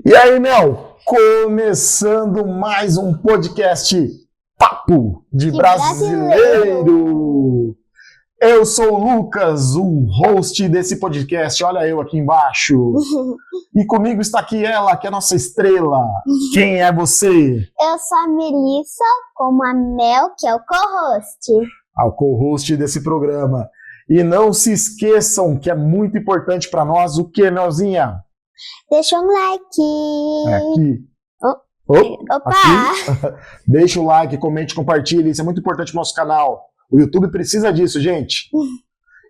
E aí, Mel, começando mais um podcast Papo de Brasileiro. Eu sou o Lucas, o host desse podcast, olha eu aqui embaixo. E comigo está aqui ela, que é a nossa estrela. Quem é você? Eu sou a Melissa, como a Mel, que é o co-host. O co-host desse programa. E não se esqueçam que é muito importante para nós o que, Melzinha? Deixa um like. É aqui. Opa! Aqui. Deixa o like, comente, compartilhe. Isso é muito importante para o nosso canal. O YouTube precisa disso, gente.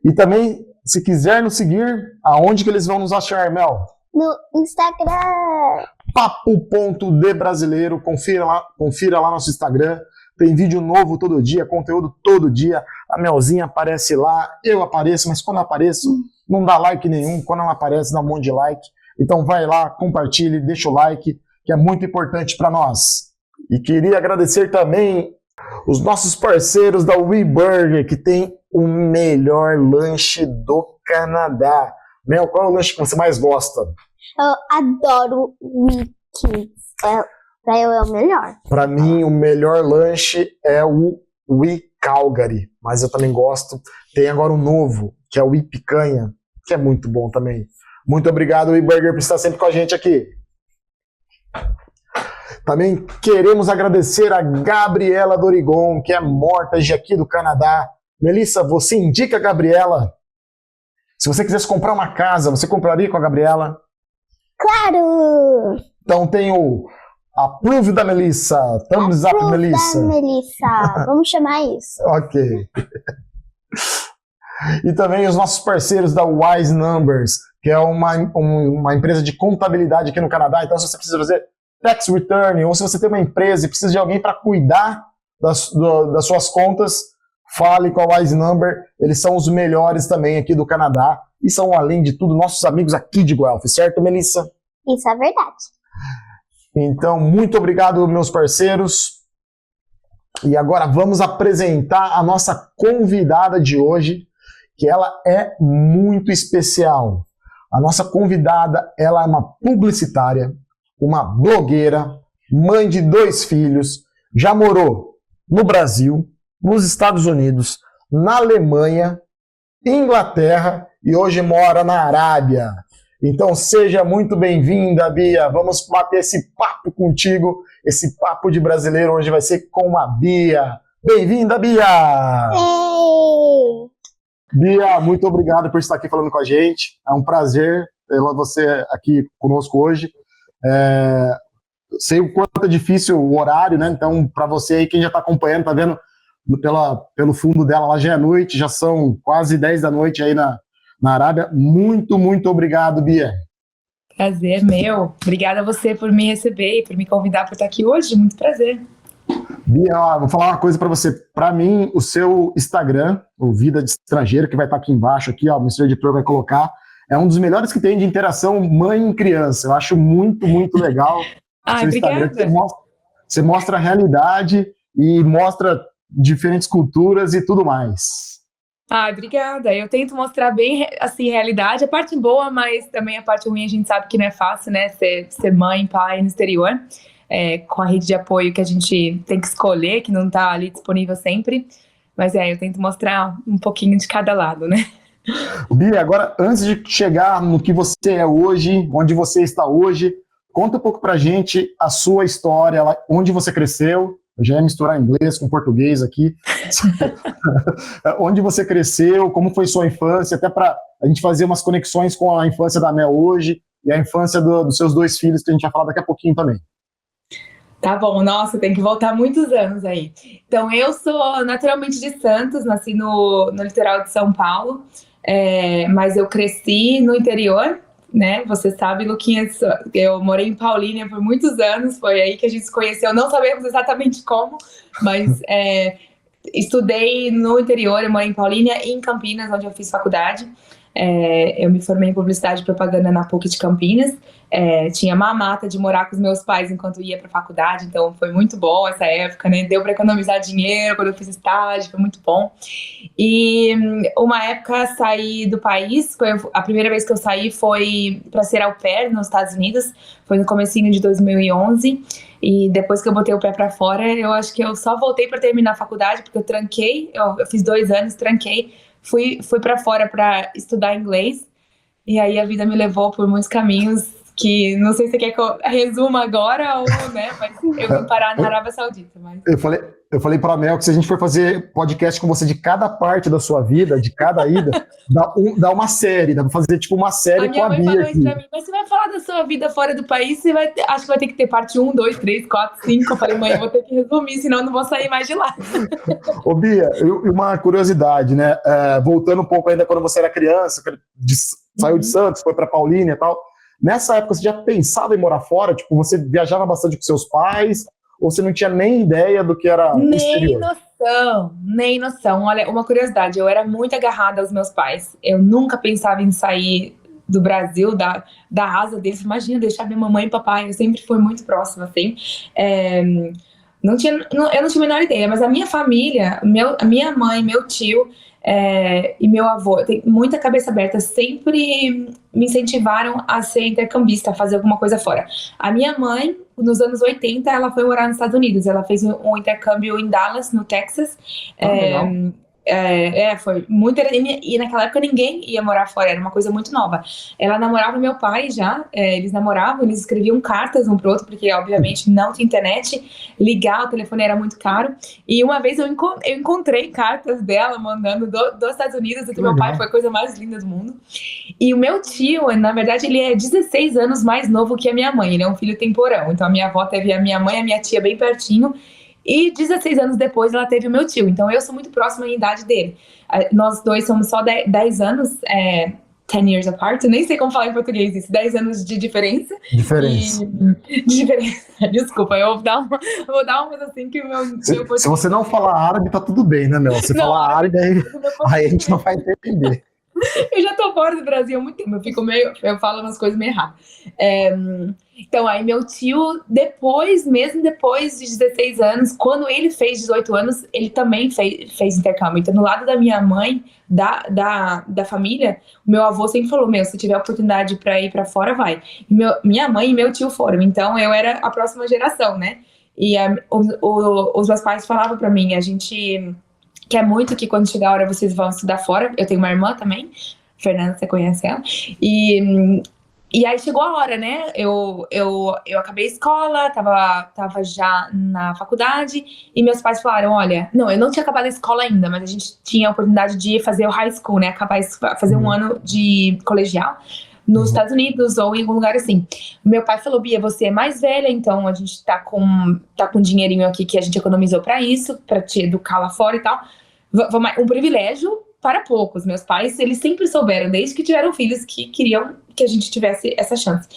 E também, se quiser nos seguir, aonde que eles vão nos achar, Mel? No Instagram. Papo.debrasileiro. Confira lá nosso Instagram. Tem vídeo novo todo dia, conteúdo todo dia. A Melzinha aparece lá, eu apareço, mas quando eu apareço, não dá like nenhum. Quando ela aparece, dá um monte de like. Então vai lá, compartilhe, deixa o like, que é muito importante para nós. E queria agradecer também os nossos parceiros da WeBurger, que tem o melhor lanche do Canadá. Mel, qual é o lanche que você mais gosta? Eu adoro Wiki. Pra eu é o melhor. Para mim, o melhor lanche é o Calgary, mas eu também gosto. Tem agora um novo, que é o Picanha, que é muito bom também. Muito obrigado, WeBurger, por estar sempre com a gente aqui. Também queremos agradecer a Gabriela Dorigon, que é mortage aqui do Canadá. Melissa, você indica a Gabriela? Se você quisesse comprar uma casa, você compraria com a Gabriela? Claro! Então tem o Approve da Melissa. Thumbs up, Melissa. Da Melissa. Vamos chamar isso. Ok. E também os nossos parceiros da Wise Numbers, que é uma empresa de contabilidade aqui no Canadá. Então, se você precisa fazer tax return, ou se você tem uma empresa e precisa de alguém para cuidar das suas contas, fale com a Wise Number. Eles são os melhores também aqui do Canadá e são, além de tudo, nossos amigos aqui de Guelph, certo, Melissa? Isso é verdade. Então, muito obrigado, meus parceiros. E agora vamos apresentar a nossa convidada de hoje, que ela é muito especial. A nossa convidada, ela é uma publicitária, uma blogueira, mãe de 2 filhos, já morou no Brasil, nos Estados Unidos, na Alemanha, Inglaterra e hoje mora na Arábia. Então seja muito bem-vinda, Bia. Vamos bater esse papo contigo, esse papo de brasileiro hoje vai ser com a Bia. Bem-vinda, Bia! Ei! Bia, muito obrigado por estar aqui falando com a gente. É um prazer ter você aqui conosco hoje. Sei o quanto é difícil o horário, né? Então, para você aí, quem já está acompanhando, tá vendo pelo fundo dela, lá já é noite, já são quase 10 da noite aí na Arábia. Muito, muito obrigado, Bia. Prazer meu. Obrigada a você por me receber e por me convidar para estar aqui hoje. Muito prazer. Bia, vou falar uma coisa para você. Para mim, o seu Instagram, o Vida de Estrangeiro, que vai estar aqui embaixo, aqui, ó, o seu editor vai colocar, é um dos melhores que tem de interação mãe e criança. Eu acho muito, muito legal. Seu Instagram, você mostra a realidade e mostra diferentes culturas e tudo mais. Obrigada. Eu tento mostrar bem, assim, realidade. A parte boa, mas também a parte ruim a gente sabe que não é fácil, né? Ser mãe, pai no exterior. Com a rede de apoio que a gente tem que escolher, que não está ali disponível sempre. Mas eu tento mostrar um pouquinho de cada lado, né? Bia, agora, antes de chegar no que você é hoje, onde você está hoje, conta um pouco pra gente a sua história, onde você cresceu. Eu já ia misturar inglês com português aqui. Onde você cresceu, como foi sua infância, até para a gente fazer umas conexões com a infância da Mel hoje e a infância dos seus 2 filhos, que a gente vai falar daqui a pouquinho também. Tá bom, nossa, tem que voltar muitos anos aí. Então, eu sou naturalmente de Santos, nasci no litoral de São Paulo, mas eu cresci no interior, né? Você sabe, Luquinhas, eu morei em Paulínia por muitos anos, foi aí que a gente se conheceu, não sabemos exatamente como, mas estudei no interior, eu morei em Paulínia e em Campinas, onde eu fiz faculdade. Eu me formei em publicidade e propaganda na PUC de Campinas. Tinha mamata de morar com os meus pais enquanto ia para a faculdade, então foi muito bom essa época, né? Deu para economizar dinheiro quando eu fiz estágio, foi muito bom. E uma época saí do país, a primeira vez que eu saí foi para ser au pair nos Estados Unidos, foi no comecinho de 2011. E depois que eu botei o pé para fora, eu acho que eu só voltei para terminar a faculdade, porque eu tranquei, eu fiz 2 anos, tranquei, fui para fora para estudar inglês. E aí a vida me levou por muitos caminhos que não sei se você quer que eu resuma agora ou, né, mas eu vim parar na Arábia Saudita. Mas... Eu falei para a Mel que se a gente for fazer podcast com você de cada parte da sua vida, de cada ida, dá uma série, dá para fazer tipo uma série com a Bia. Minha mãe falou aqui. isso pra mim, mas você vai falar da sua vida fora do país, acho que vai ter que ter parte 1, 2, 3, 4, 5. Eu falei, mãe, eu vou ter que resumir, senão eu não vou sair mais de lá. Ô Bia, uma curiosidade, né? Voltando um pouco ainda quando você era criança, saiu de Santos, foi para Paulínia e tal. Nessa época você já pensava em morar fora? Tipo, você viajava bastante com seus pais? Ou você não tinha nem ideia do que era o exterior? Nem noção. Olha, uma curiosidade, eu era muito agarrada aos meus pais. Eu nunca pensava em sair do Brasil, da asa deles. Imagina, deixar minha mamãe e papai. Eu sempre fui muito próxima, assim. Eu não tinha a menor ideia, mas a minha família, a minha mãe, meu tio... e meu avô, tem muita cabeça aberta, sempre me incentivaram a ser intercambista, a fazer alguma coisa fora. A minha mãe, nos anos 80, ela foi morar nos Estados Unidos, ela fez um intercâmbio em Dallas, no Texas. Legal. Foi muito interessante, e naquela época ninguém ia morar fora, era uma coisa muito nova. Ela namorava meu pai já, eles namoravam, eles escreviam cartas um pro outro, porque obviamente não tinha internet, ligar o telefone era muito caro, e uma vez eu encontrei cartas dela mandando dos Estados Unidos, e do meu pai, foi a coisa mais linda do mundo. E o meu tio, na verdade, ele é 16 anos mais novo que a minha mãe, ele é um filho temporão, então a minha avó teve a minha mãe e a minha tia bem pertinho, e 16 anos depois ela teve o meu tio. Então eu sou muito próxima em idade dele. Nós dois somos só 10 anos, 10 years apart. Eu nem sei como falar em português isso. 10 anos de diferença. Desculpa, eu vou dar uma coisa assim que o meu se você não falar árabe, tá tudo bem, né, Mel? Se falar árabe, aí a gente não vai entender. Eu já tô fora do Brasil há muito tempo, eu falo umas coisas meio erradas. Então, aí meu tio, mesmo depois de 16 anos, quando ele fez 18 anos, ele também fez intercâmbio. Então, no lado da minha mãe, da família, o meu avô sempre falou, se tiver oportunidade para ir para fora, vai. E minha mãe e meu tio foram, então eu era a próxima geração, né? E os meus pais falavam para mim, a gente... quer muito que quando chegar a hora vocês vão estudar fora. Eu tenho uma irmã também, Fernanda, você conhece ela. E aí chegou a hora, né? Eu acabei a escola, tava já na faculdade, e meus pais falaram, olha, não, eu não tinha acabado a escola ainda, mas a gente tinha a oportunidade de fazer o high school, né? Fazer um ano de colegial nos Estados Unidos ou em algum lugar assim. Meu pai falou, Bia, você é mais velha, então a gente tá com um dinheirinho aqui que a gente economizou pra isso, pra te educar lá fora e tal. Um privilégio para poucos. Meus pais, eles sempre souberam, desde que tiveram filhos, que queriam que a gente tivesse essa chance.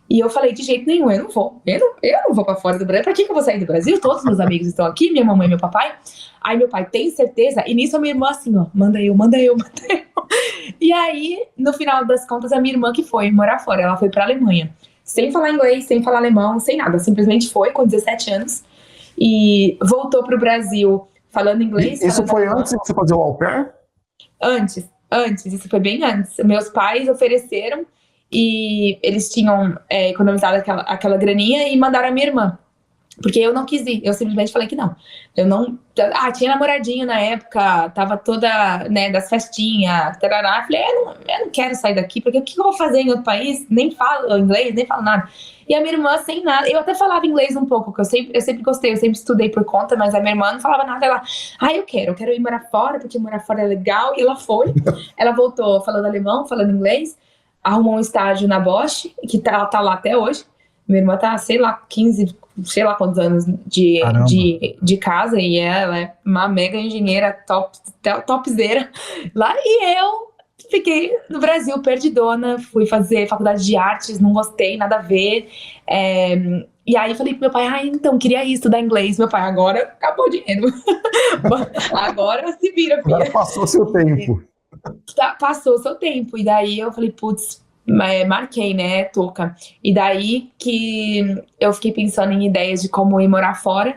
E eu falei, de jeito nenhum, eu não vou pra fora do Brasil. Pra que eu vou sair do Brasil? Todos meus amigos estão aqui, minha mamãe e meu papai. Aí meu pai, tem certeza? E nisso a minha irmã assim, ó, manda eu. E aí, no final das contas, a minha irmã que foi morar fora, ela foi pra Alemanha. Sem falar inglês, sem falar alemão, sem nada. Simplesmente foi, com 17 anos. E voltou pro Brasil falando inglês. Isso foi antes de você fazer o au pair? Antes, isso foi bem antes. Meus pais ofereceram e eles tinham economizado aquela graninha e mandaram a minha irmã. Porque eu não quis ir, eu simplesmente falei que não. Eu não... tinha namoradinho na época, tava toda, né, das festinhas, tarará. Falei, eu não quero sair daqui, porque o que eu vou fazer em outro país? Nem falo inglês, nem falo nada. E a minha irmã, sem nada, eu até falava inglês um pouco, porque eu sempre gostei, eu sempre estudei por conta, mas a minha irmã não falava nada. Ela, eu quero ir morar fora, porque morar fora é legal. E ela foi, ela voltou falando alemão, falando inglês, arrumou um estágio na Bosch, que ela tá lá até hoje. Minha irmã tá, sei lá, 15, sei lá quantos anos de casa, e ela é uma mega engenheira topzera lá, e eu fiquei no Brasil perdidona, fui fazer faculdade de artes, não gostei, nada a ver, e aí falei pro meu pai, então, queria ir estudar inglês. Meu pai, agora acabou o dinheiro, agora se vira, filha. Agora passou seu tempo. passou o seu tempo. E daí eu falei, putz, marquei, né, touca. E daí que eu fiquei pensando em ideias de como ir morar fora.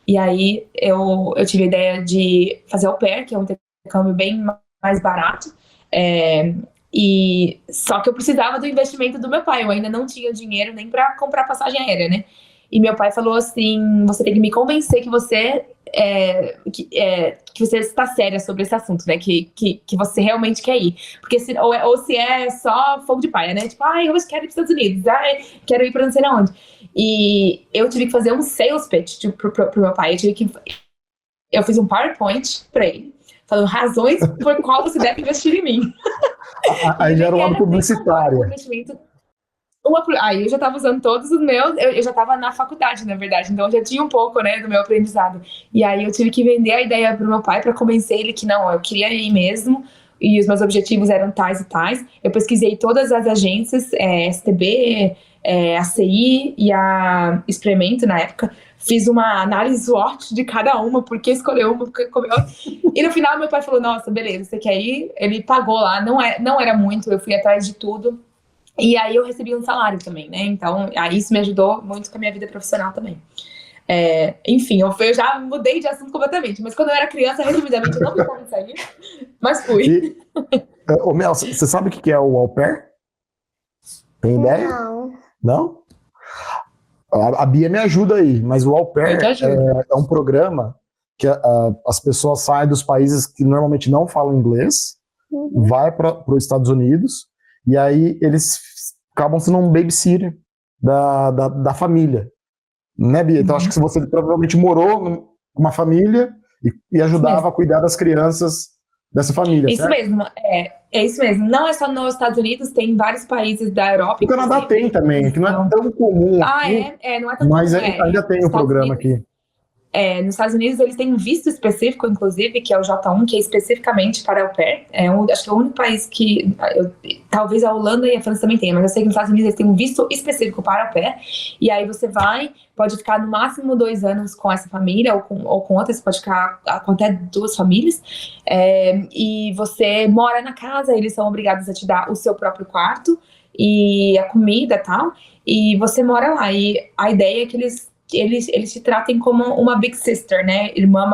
E aí eu tive a ideia de fazer au pair, que é um intercâmbio bem mais barato. E só que eu precisava do investimento do meu pai. Eu ainda não tinha dinheiro nem para comprar passagem aérea, né? E meu pai falou assim: você tem que me convencer que você que você está séria sobre esse assunto, né? Que você realmente quer ir. Porque ou se é só fogo de palha, né? Tipo, eu quero ir para os Estados Unidos, quero ir para não sei onde. E eu tive que fazer um sales pitch pro meu pai. Eu fiz um PowerPoint para ele, falando razões por qual você deve investir em mim. Aí já era uma publicitária. Aí eu já estava usando todos os meus, eu já estava na faculdade, na verdade, então eu já tinha um pouco, né, do meu aprendizado. E aí eu tive que vender a ideia pro meu pai para convencer ele que não, eu queria ir mesmo, e os meus objetivos eram tais e tais. Eu pesquisei todas as agências, STB, ACI e a Experimento na época. Fiz uma análise SWOT de cada uma, porque escolheu uma, porque comeu. E no final meu pai falou, nossa, beleza, você quer ir? Ele pagou lá, não era muito, eu fui atrás de tudo. E aí eu recebi um salário também, né? Então, aí isso me ajudou muito com a minha vida profissional também. Enfim, eu já mudei de assunto completamente. Mas quando eu era criança, resumidamente, eu não pensava em sair, mas fui. Mel, você sabe o que é o au pair? Tem ideia? Não? A Bia me ajuda aí, mas o au pair é um programa que as pessoas saem dos países que normalmente não falam inglês, vai para os Estados Unidos, e aí eles acabam sendo um babysitter da família. Né, Bia? Então acho que você provavelmente morou com uma família e ajudava a cuidar das crianças dessa família, Isso certo? mesmo, é isso mesmo. Não é só nos Estados Unidos, tem vários países da Europa. O Canadá tem também, que não é tão comum aqui, não é tão comum. mas ainda tem o programa aqui. Nos Estados Unidos eles têm um visto específico, inclusive, que é o J1, que é especificamente para au pair. Acho que é o único país que, talvez a Holanda e a França também tenham, mas eu sei que nos Estados Unidos eles têm um visto específico para au pair. E aí você pode ficar no máximo 2 anos com essa família, ou com outra, você pode ficar com até 2 famílias. E você mora na casa, eles são obrigados a te dar o seu próprio quarto e a comida e tal. E você mora lá. E a ideia é que eles te tratem como uma big sister, né? Irmã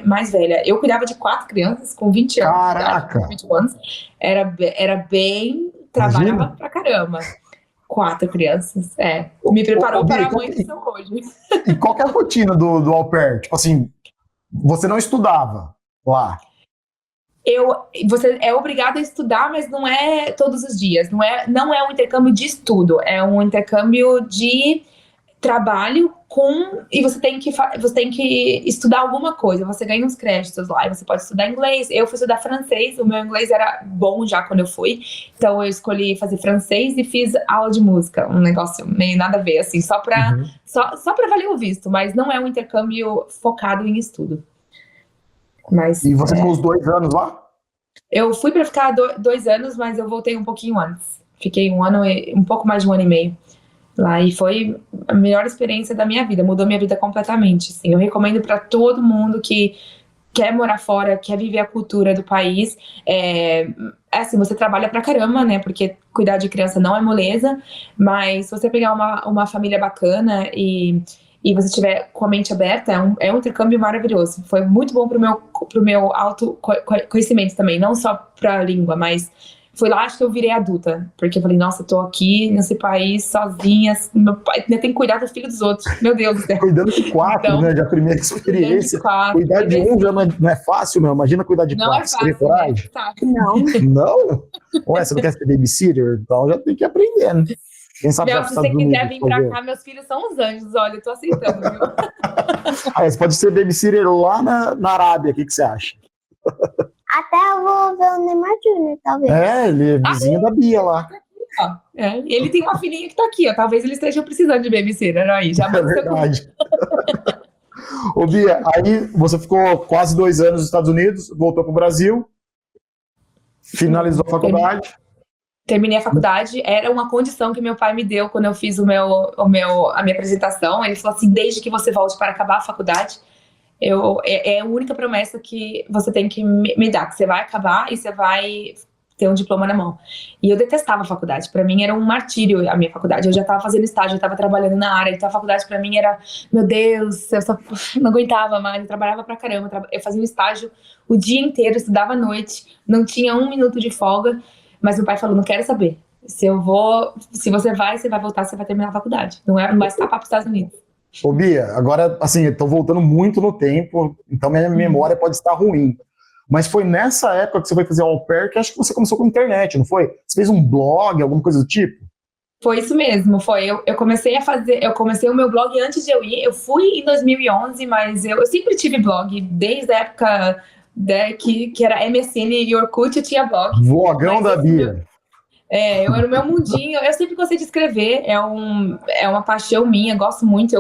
mais velha. Eu cuidava de 4 crianças com 20 anos. Caraca! Com 21 anos. Era bem... Trabalhava pra caramba. 4 crianças, Me preparou para a mãe que sou hoje. E qual que é a rotina do au pair? Tipo assim, você não estudava lá? Você é obrigado a estudar, mas não é todos os dias. Não é um intercâmbio de estudo. É um intercâmbio de trabalho e você tem que estudar alguma coisa, você ganha uns créditos lá, e você pode estudar inglês. Eu fui estudar francês, o meu inglês era bom já quando eu fui, então eu escolhi fazer francês e fiz aula de música, um negócio meio nada a ver, assim, só pra valer o visto, mas não é um intercâmbio focado em estudo. E você ficou os 2 anos lá? Eu fui pra ficar 2 anos, mas eu voltei um pouquinho antes, fiquei um pouco mais de 1 ano e meio lá, e foi a melhor experiência da minha vida, mudou minha vida completamente, assim. Eu recomendo para todo mundo que quer morar fora, quer viver a cultura do país. Assim, você trabalha pra caramba, né, porque cuidar de criança não é moleza, mas se você pegar uma família bacana e você tiver com a mente aberta, é um intercâmbio maravilhoso. Foi muito bom pro meu autoconhecimento também, não só pra língua, mas foi lá, acho que eu virei adulta, porque eu falei, nossa, eu tô aqui nesse país sozinha, meu pai ainda tem que cuidar do filho dos outros, meu Deus do céu. Cuidando de 4, então, né, já a primeira experiência. Cuidar de 1 já não é fácil, meu, imagina cuidar de 4. Não é fácil, né? Não. Não? Ué, você não quer ser babysitter? Então já tem que aprender, né? Quem sabe se você quiser vir pra cá, meus filhos são os anjos, olha, eu tô aceitando, viu? Você pode ser babysitter lá na Arábia, o que você acha? Até eu vou ver o Neymar Jr., talvez. Ele é vizinho da Bia lá. Ele tem uma filhinha que tá aqui, ó. Talvez eles estejam precisando de babysitter aí. Já é verdade. Ô Bia, aí você ficou quase 2 anos nos Estados Unidos, voltou pro Brasil, finalizou a faculdade. Terminei a faculdade, era uma condição que meu pai me deu quando eu fiz a minha apresentação. Ele falou assim, desde que você volte para acabar a faculdade, É a única promessa que você tem que me dar, que você vai acabar e você vai ter um diploma na mão. E eu detestava a faculdade, pra mim era um martírio a minha faculdade, eu já tava fazendo estágio, eu tava trabalhando na área, então a faculdade pra mim era, meu Deus, eu só não aguentava mais, eu trabalhava pra caramba, eu fazia um estágio o dia inteiro, estudava à noite, não tinha um minuto de folga, mas meu pai falou, não quero saber, se você vai voltar, você vai terminar a faculdade, não vai escapar pros Estados Unidos. Ô, Bia, agora, assim, eu tô voltando muito no tempo, então minha memória pode estar ruim. Mas foi nessa época que você foi fazer au pair que acho que você começou com a internet, não foi? Você fez um blog, alguma coisa do tipo? Foi isso mesmo, foi. Eu comecei o meu blog antes de eu ir. Eu fui em 2011, mas eu sempre tive blog, desde a época que era MSN e Orkut, eu tinha blog. Vlogão da Bia. Eu era o meu mundinho, eu sempre gostei de escrever, é uma paixão minha, gosto muito,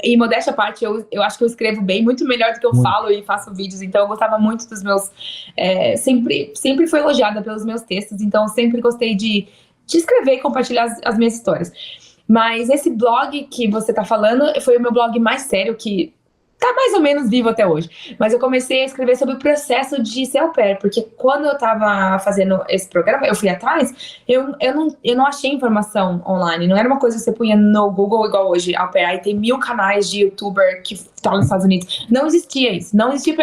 e modéstia à parte, eu acho que eu escrevo bem, muito melhor do que eu falo e faço vídeos, então eu gostava muito dos meus, sempre fui elogiada pelos meus textos, então eu sempre gostei de escrever e compartilhar as minhas histórias. Mas esse blog que você tá falando foi o meu blog mais sério, que tá mais ou menos vivo até hoje. Mas eu comecei a escrever sobre o processo de ser au pair, porque quando eu tava fazendo esse programa, eu fui atrás, eu não achei informação online, não era uma coisa que você punha no Google igual hoje, au pair, aí tem 1000 canais de youtuber que estão nos Estados Unidos. Não existia isso, não existia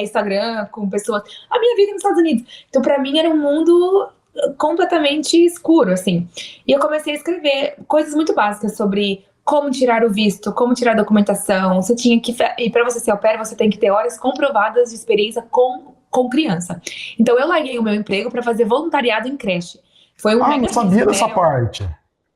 Instagram com pessoas, a minha vida nos Estados Unidos. Então pra mim era um mundo completamente escuro, assim. E eu comecei a escrever coisas muito básicas sobre como tirar o visto, como tirar a documentação. Você tinha que, e para você ser au pair, você tem que ter horas comprovadas de experiência com criança. Então eu larguei o meu emprego para fazer voluntariado em creche. Foi um não sabia dessa parte.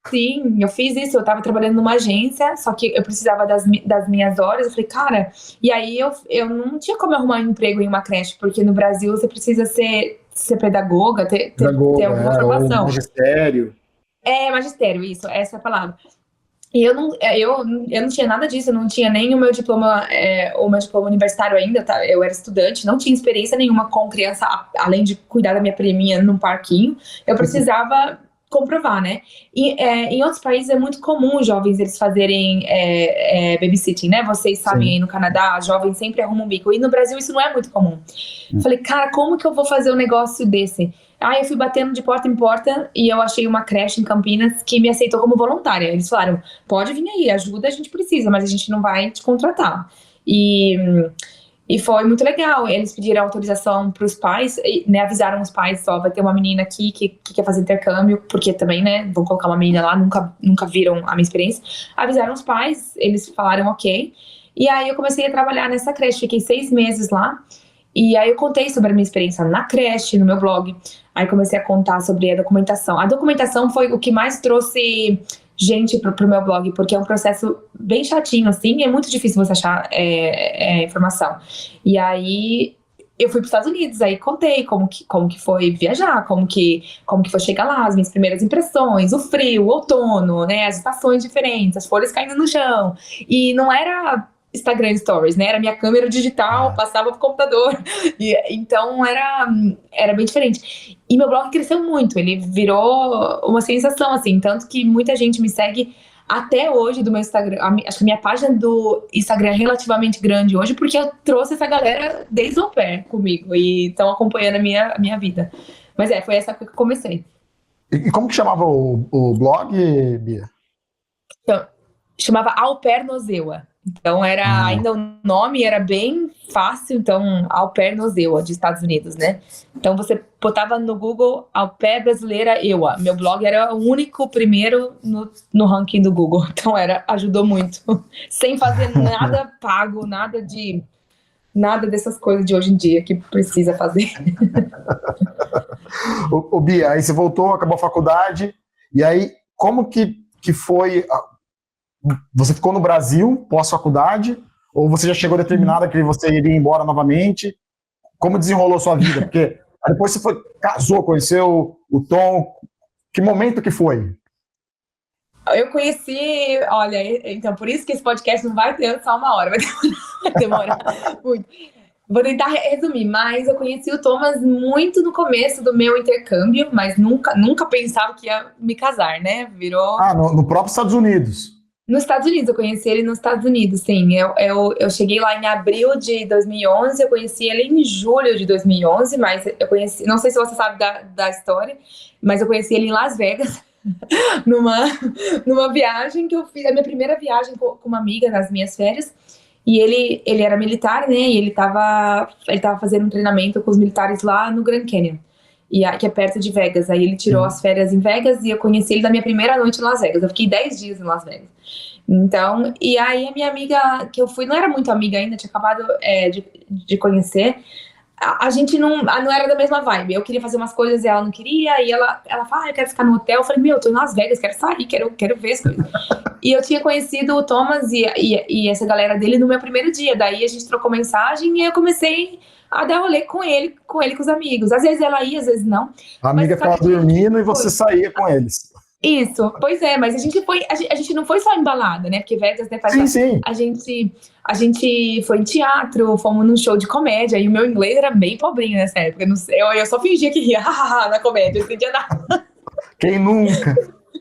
Sim, eu fiz isso, eu tava trabalhando numa agência, só que eu precisava das minhas horas, eu falei, cara, e aí eu não tinha como arrumar um emprego em uma creche, porque no Brasil você precisa ser pedagoga, ter alguma formação. Magistério. Magistério, isso, essa é a palavra. E eu não tinha nada disso, eu não tinha nem o meu diploma universitário ainda, tá? Eu era estudante, não tinha experiência nenhuma com criança, além de cuidar da minha priminha num parquinho, eu precisava comprovar, né? E em outros países é muito comum os jovens eles fazerem babysitting, né? Vocês sabem, aí no Canadá, jovens sempre arrumam um bico, e no Brasil isso não é muito comum. Falei, cara, como que eu vou fazer um negócio desse? Eu fui batendo de porta em porta e eu achei uma creche em Campinas que me aceitou como voluntária. Eles falaram, pode vir aí, ajuda a gente precisa, mas a gente não vai te contratar. E foi muito legal. Eles pediram autorização para os pais, né, avisaram os pais, vai ter uma menina aqui que quer fazer intercâmbio, porque também, né, vão colocar uma menina lá, nunca viram a minha experiência. Avisaram os pais, eles falaram ok. E aí eu comecei a trabalhar nessa creche, fiquei 6 meses lá. E aí eu contei sobre a minha experiência na creche, no meu blog. Aí comecei a contar sobre a documentação. A documentação foi o que mais trouxe gente pro meu blog, porque é um processo bem chatinho, assim, e é muito difícil você achar informação. E aí eu fui para os Estados Unidos, aí contei como que foi viajar, como que foi chegar lá, as minhas primeiras impressões, o frio, o outono, né, as estações diferentes, as folhas caindo no chão. E não era Instagram Stories, né? Era minha câmera digital, passava pro computador. Então era bem diferente. E meu blog cresceu muito, ele virou uma sensação, assim, tanto que muita gente me segue até hoje do meu Instagram. Acho que a minha página do Instagram é relativamente grande hoje, porque eu trouxe essa galera desde o au pair comigo e estão acompanhando a minha vida. Mas foi essa época que eu comecei. E como que chamava o blog, Bia? Então, chamava Au Pair Nozewa. Então ainda o nome era bem fácil, então Au Pair Nozewa, de Estados Unidos, né? Então você botava no Google Au Pair Brasileira EWA. Meu blog era o único primeiro no ranking do Google, então ajudou muito. Sem fazer nada pago, nada dessas coisas de hoje em dia que precisa fazer. Ô Bia, aí você voltou, acabou a faculdade, e aí como que foi... Você ficou no Brasil pós-faculdade? Ou você já chegou determinada que você iria embora novamente? Como desenrolou sua vida? Porque aí depois você casou, conheceu o Tom. Que momento que foi? Eu conheci, olha, então por isso que esse podcast não vai ter só uma hora, vai demorar muito. Vou tentar resumir, mas eu conheci o Thomas muito no começo do meu intercâmbio, mas nunca pensava que ia me casar, né? Virou... no próprio Estados Unidos. Nos Estados Unidos, eu conheci ele nos Estados Unidos, sim. Eu cheguei lá em abril de 2011, eu conheci ele em julho de 2011, mas eu conheci, não sei se você sabe da história, mas eu conheci ele em Las Vegas, numa, numa viagem que eu fiz, a minha primeira viagem com uma amiga nas minhas férias, e ele era militar, né, e ele tava fazendo um treinamento com os militares lá no Grand Canyon, que é perto de Vegas. Aí ele tirou as férias em Vegas e eu conheci ele na minha primeira noite em Las Vegas. Eu fiquei 10 dias em Las Vegas. Então, e aí a minha amiga, que eu fui, não era muito amiga ainda, tinha acabado de conhecer, a gente não era da mesma vibe. Eu queria fazer umas coisas e ela não queria, e ela fala, eu quero ficar no hotel. Eu falei, eu tô em Las Vegas, quero sair, quero ver as coisas. E eu tinha conhecido o Thomas e essa galera dele no meu primeiro dia. Daí a gente trocou mensagem e eu comecei a dar rolê com ele, com os amigos. Às vezes ela ia, às vezes não. A amiga ficava dormindo e você saía com eles. Isso, pois é, mas a gente não foi só em balada, né? Porque Vegas, né, sim. A gente foi em teatro, fomos num show de comédia, e o meu inglês era bem pobrinho nessa época. Eu só fingia que ria na comédia, não entendia nada. Quem nunca?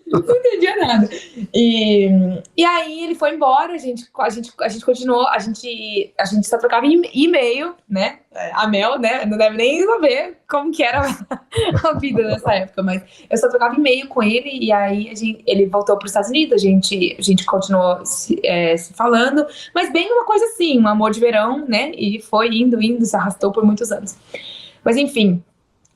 Não entendia nada. E aí ele foi embora, a gente continuou, a gente só trocava e-mail, né? A Mel, né? Não deve nem saber como que era a vida nessa época, mas eu só trocava e-mail com ele, e aí ele voltou para os Estados Unidos, a gente continuou se falando, mas bem uma coisa assim, um amor de verão, né? E foi indo, se arrastou por muitos anos. Mas enfim.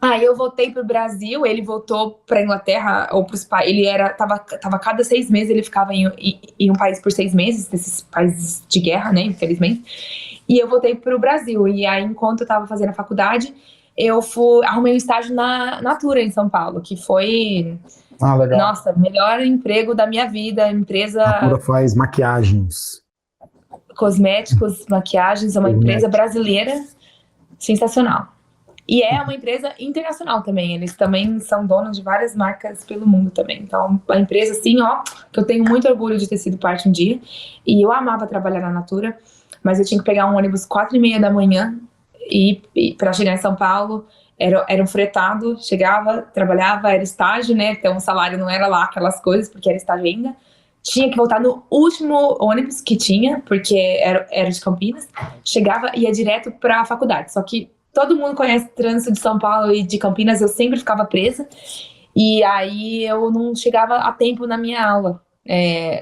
Aí eu voltei pro Brasil, ele voltou pra Inglaterra, ou pros países, ele tava cada 6 meses, ele ficava em um país por 6 meses, desses países de guerra, né, infelizmente, e eu voltei pro Brasil, e aí enquanto eu tava fazendo a faculdade, eu arrumei um estágio na Natura, em São Paulo, que foi, legal. Nossa, melhor emprego da minha vida, empresa... Natura faz maquiagens. Cosméticos, maquiagens, é uma empresa brasileira, sensacional. E é uma empresa internacional também, eles também são donos de várias marcas pelo mundo também. Então, a empresa, assim, que eu tenho muito orgulho de ter sido parte um dia. E eu amava trabalhar na Natura, mas eu tinha que pegar um ônibus 4h30 da manhã e para chegar em São Paulo. Era um fretado, chegava, trabalhava, era estágio, né? Então, o salário não era lá aquelas coisas, porque era estágio ainda. Tinha que voltar no último ônibus que tinha, porque era de Campinas. Chegava e ia direto para a faculdade, só que todo mundo conhece o trânsito de São Paulo e de Campinas, eu sempre ficava presa, e aí eu não chegava a tempo na minha aula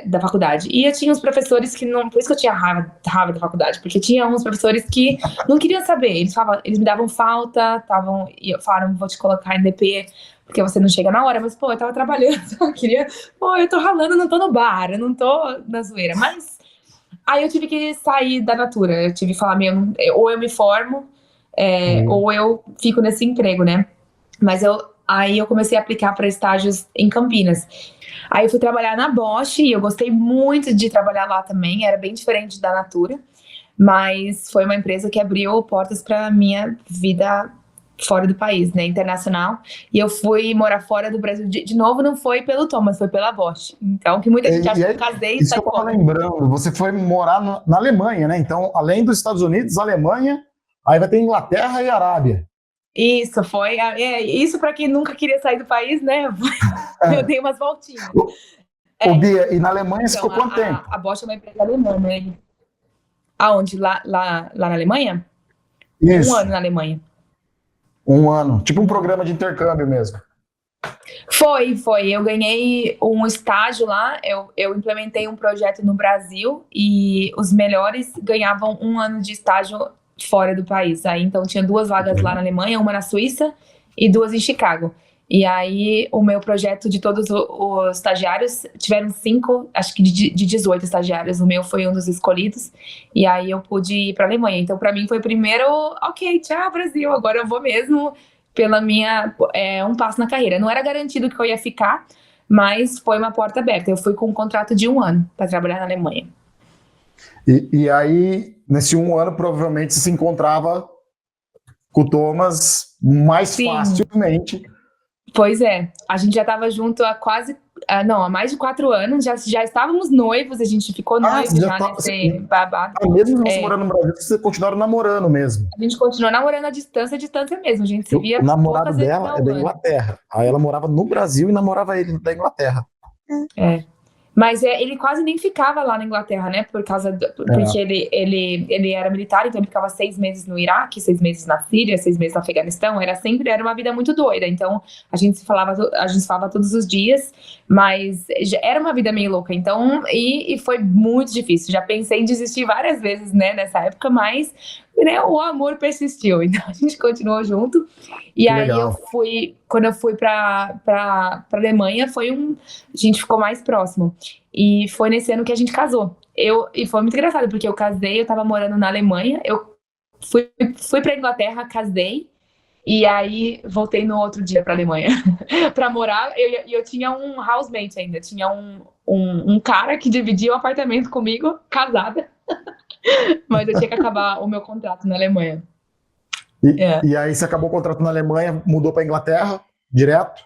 da faculdade. E eu tinha uns professores que não... Por isso que eu tinha raiva da faculdade, porque tinha uns professores que não queriam saber, eles me davam falta, falaram, vou te colocar em DP, porque você não chega na hora, mas, eu tava trabalhando, eu tô ralando, não tô no bar, eu não tô na zoeira, mas... Aí eu tive que sair da Natura, eu tive que falar, ou eu me formo, ou eu fico nesse emprego, né? Mas aí eu comecei a aplicar para estágios em Campinas. Aí eu fui trabalhar na Bosch e eu gostei muito de trabalhar lá também, era bem diferente da Natura, mas foi uma empresa que abriu portas para minha vida fora do país, né, internacional. E eu fui morar fora do Brasil de novo, não foi pelo Thomas, foi pela Bosch. Então, que muita gente acha que eu casei e isso que eu tava lembrando, você foi morar na Alemanha, né? Então, além dos Estados Unidos, Alemanha, aí vai ter Inglaterra e Arábia. Isso, foi. Isso para quem nunca queria sair do país, né? Eu dei umas voltinhas. Bia, e na Alemanha você ficou quanto tempo? A Bosch é uma empresa alemã, né? Aonde? Lá na Alemanha? Isso. 1 ano na Alemanha. 1 ano. Tipo um programa de intercâmbio mesmo. Foi. Eu ganhei um estágio lá, eu implementei um projeto no Brasil e os melhores ganhavam 1 ano de estágio fora do país. Aí, então, tinha 2 vagas lá na Alemanha, uma na Suíça e 2 em Chicago. E aí, o meu projeto de todos os estagiários, tiveram 5, acho que de 18 estagiários, o meu foi um dos escolhidos, e aí eu pude ir para a Alemanha. Então, para mim, foi primeiro, ok, tchau, Brasil, agora eu vou mesmo pela minha, um passo na carreira. Não era garantido que eu ia ficar, mas foi uma porta aberta. Eu fui com um contrato de 1 ano para trabalhar na Alemanha. E aí, nesse 1 ano, provavelmente você se encontrava com o Thomas mais facilmente. Pois é, a gente já estava junto há há mais de 4 anos, já estávamos noivos, a gente ficou noivo já nesse babado. Mesmo você morando no Brasil, você continuaram namorando mesmo? A gente continuou namorando à distância mesmo, a gente se via. O namorado dela é da Inglaterra, aí ela morava no Brasil e namorava ele da Inglaterra. Mas ele quase nem ficava lá na Inglaterra, né? Porque ele era militar, então ele ficava 6 meses no Iraque, 6 meses na Síria, 6 meses no Afeganistão. Era uma vida muito doida. Então a gente se falava todos os dias, mas era uma vida meio louca. Então, e foi muito difícil. Já pensei em desistir várias vezes, né, nessa época, mas né, o amor persistiu. Então a gente continuou junto. E Que aí legal. quando eu fui pra Alemanha, a gente ficou mais próximo. E foi nesse ano que a gente casou. E foi muito engraçado, porque eu casei, eu tava morando na Alemanha, eu fui pra Inglaterra, casei, e aí voltei no outro dia pra Alemanha pra morar. E eu tinha um housemate ainda, tinha um cara que dividia o apartamento comigo, casada, mas eu tinha que acabar o meu contrato na Alemanha. E aí você acabou o contrato na Alemanha, mudou para Inglaterra, direto?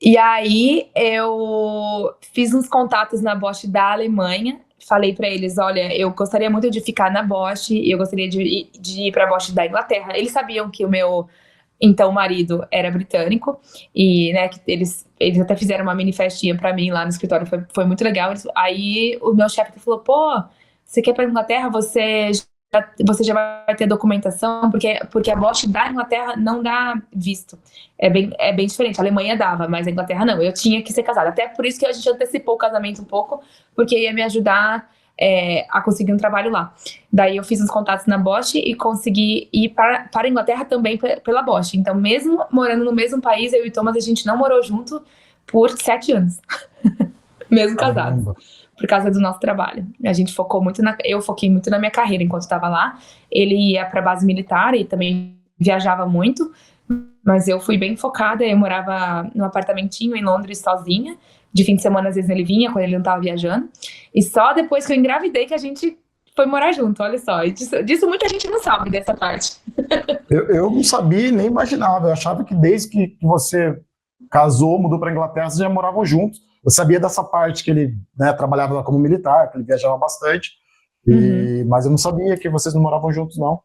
E aí eu fiz uns contatos na Bosch da Alemanha, falei pra eles, olha, eu gostaria muito de ficar na Bosch, e eu gostaria de ir pra Bosch da Inglaterra. Eles sabiam que o meu então marido era britânico, e né, que eles até fizeram uma mini festinha pra mim lá no escritório, foi muito legal. Aí o meu chefe falou, pô, você quer ir pra Inglaterra? Você já vai ter documentação, porque a Bosch da Inglaterra não dá visto. É bem diferente. A Alemanha dava, mas a Inglaterra não. Eu tinha que ser casada. Até por isso que a gente antecipou o casamento um pouco, porque ia me ajudar a conseguir um trabalho lá. Daí eu fiz uns contatos na Bosch e consegui ir para a Inglaterra também pela Bosch. Então, mesmo morando no mesmo país, eu e Thomas, a gente não morou junto por 7 anos. Mesmo casados. Por causa do nosso trabalho. A gente eu foquei muito na minha carreira enquanto estava lá. Ele ia para a base militar e também viajava muito, mas eu fui bem focada. Eu morava num apartamentinho em Londres sozinha. De fim de semana, às vezes ele vinha, quando ele não estava viajando. E só depois que eu engravidei que a gente foi morar junto, olha só. E disso muita gente não sabe, dessa parte. Eu não sabia, nem imaginava. Eu achava que desde que você casou, mudou para Inglaterra, vocês já moravam juntos. Eu sabia dessa parte que ele, né, trabalhava lá como militar, que ele viajava bastante, mas eu não sabia que vocês não moravam juntos, não.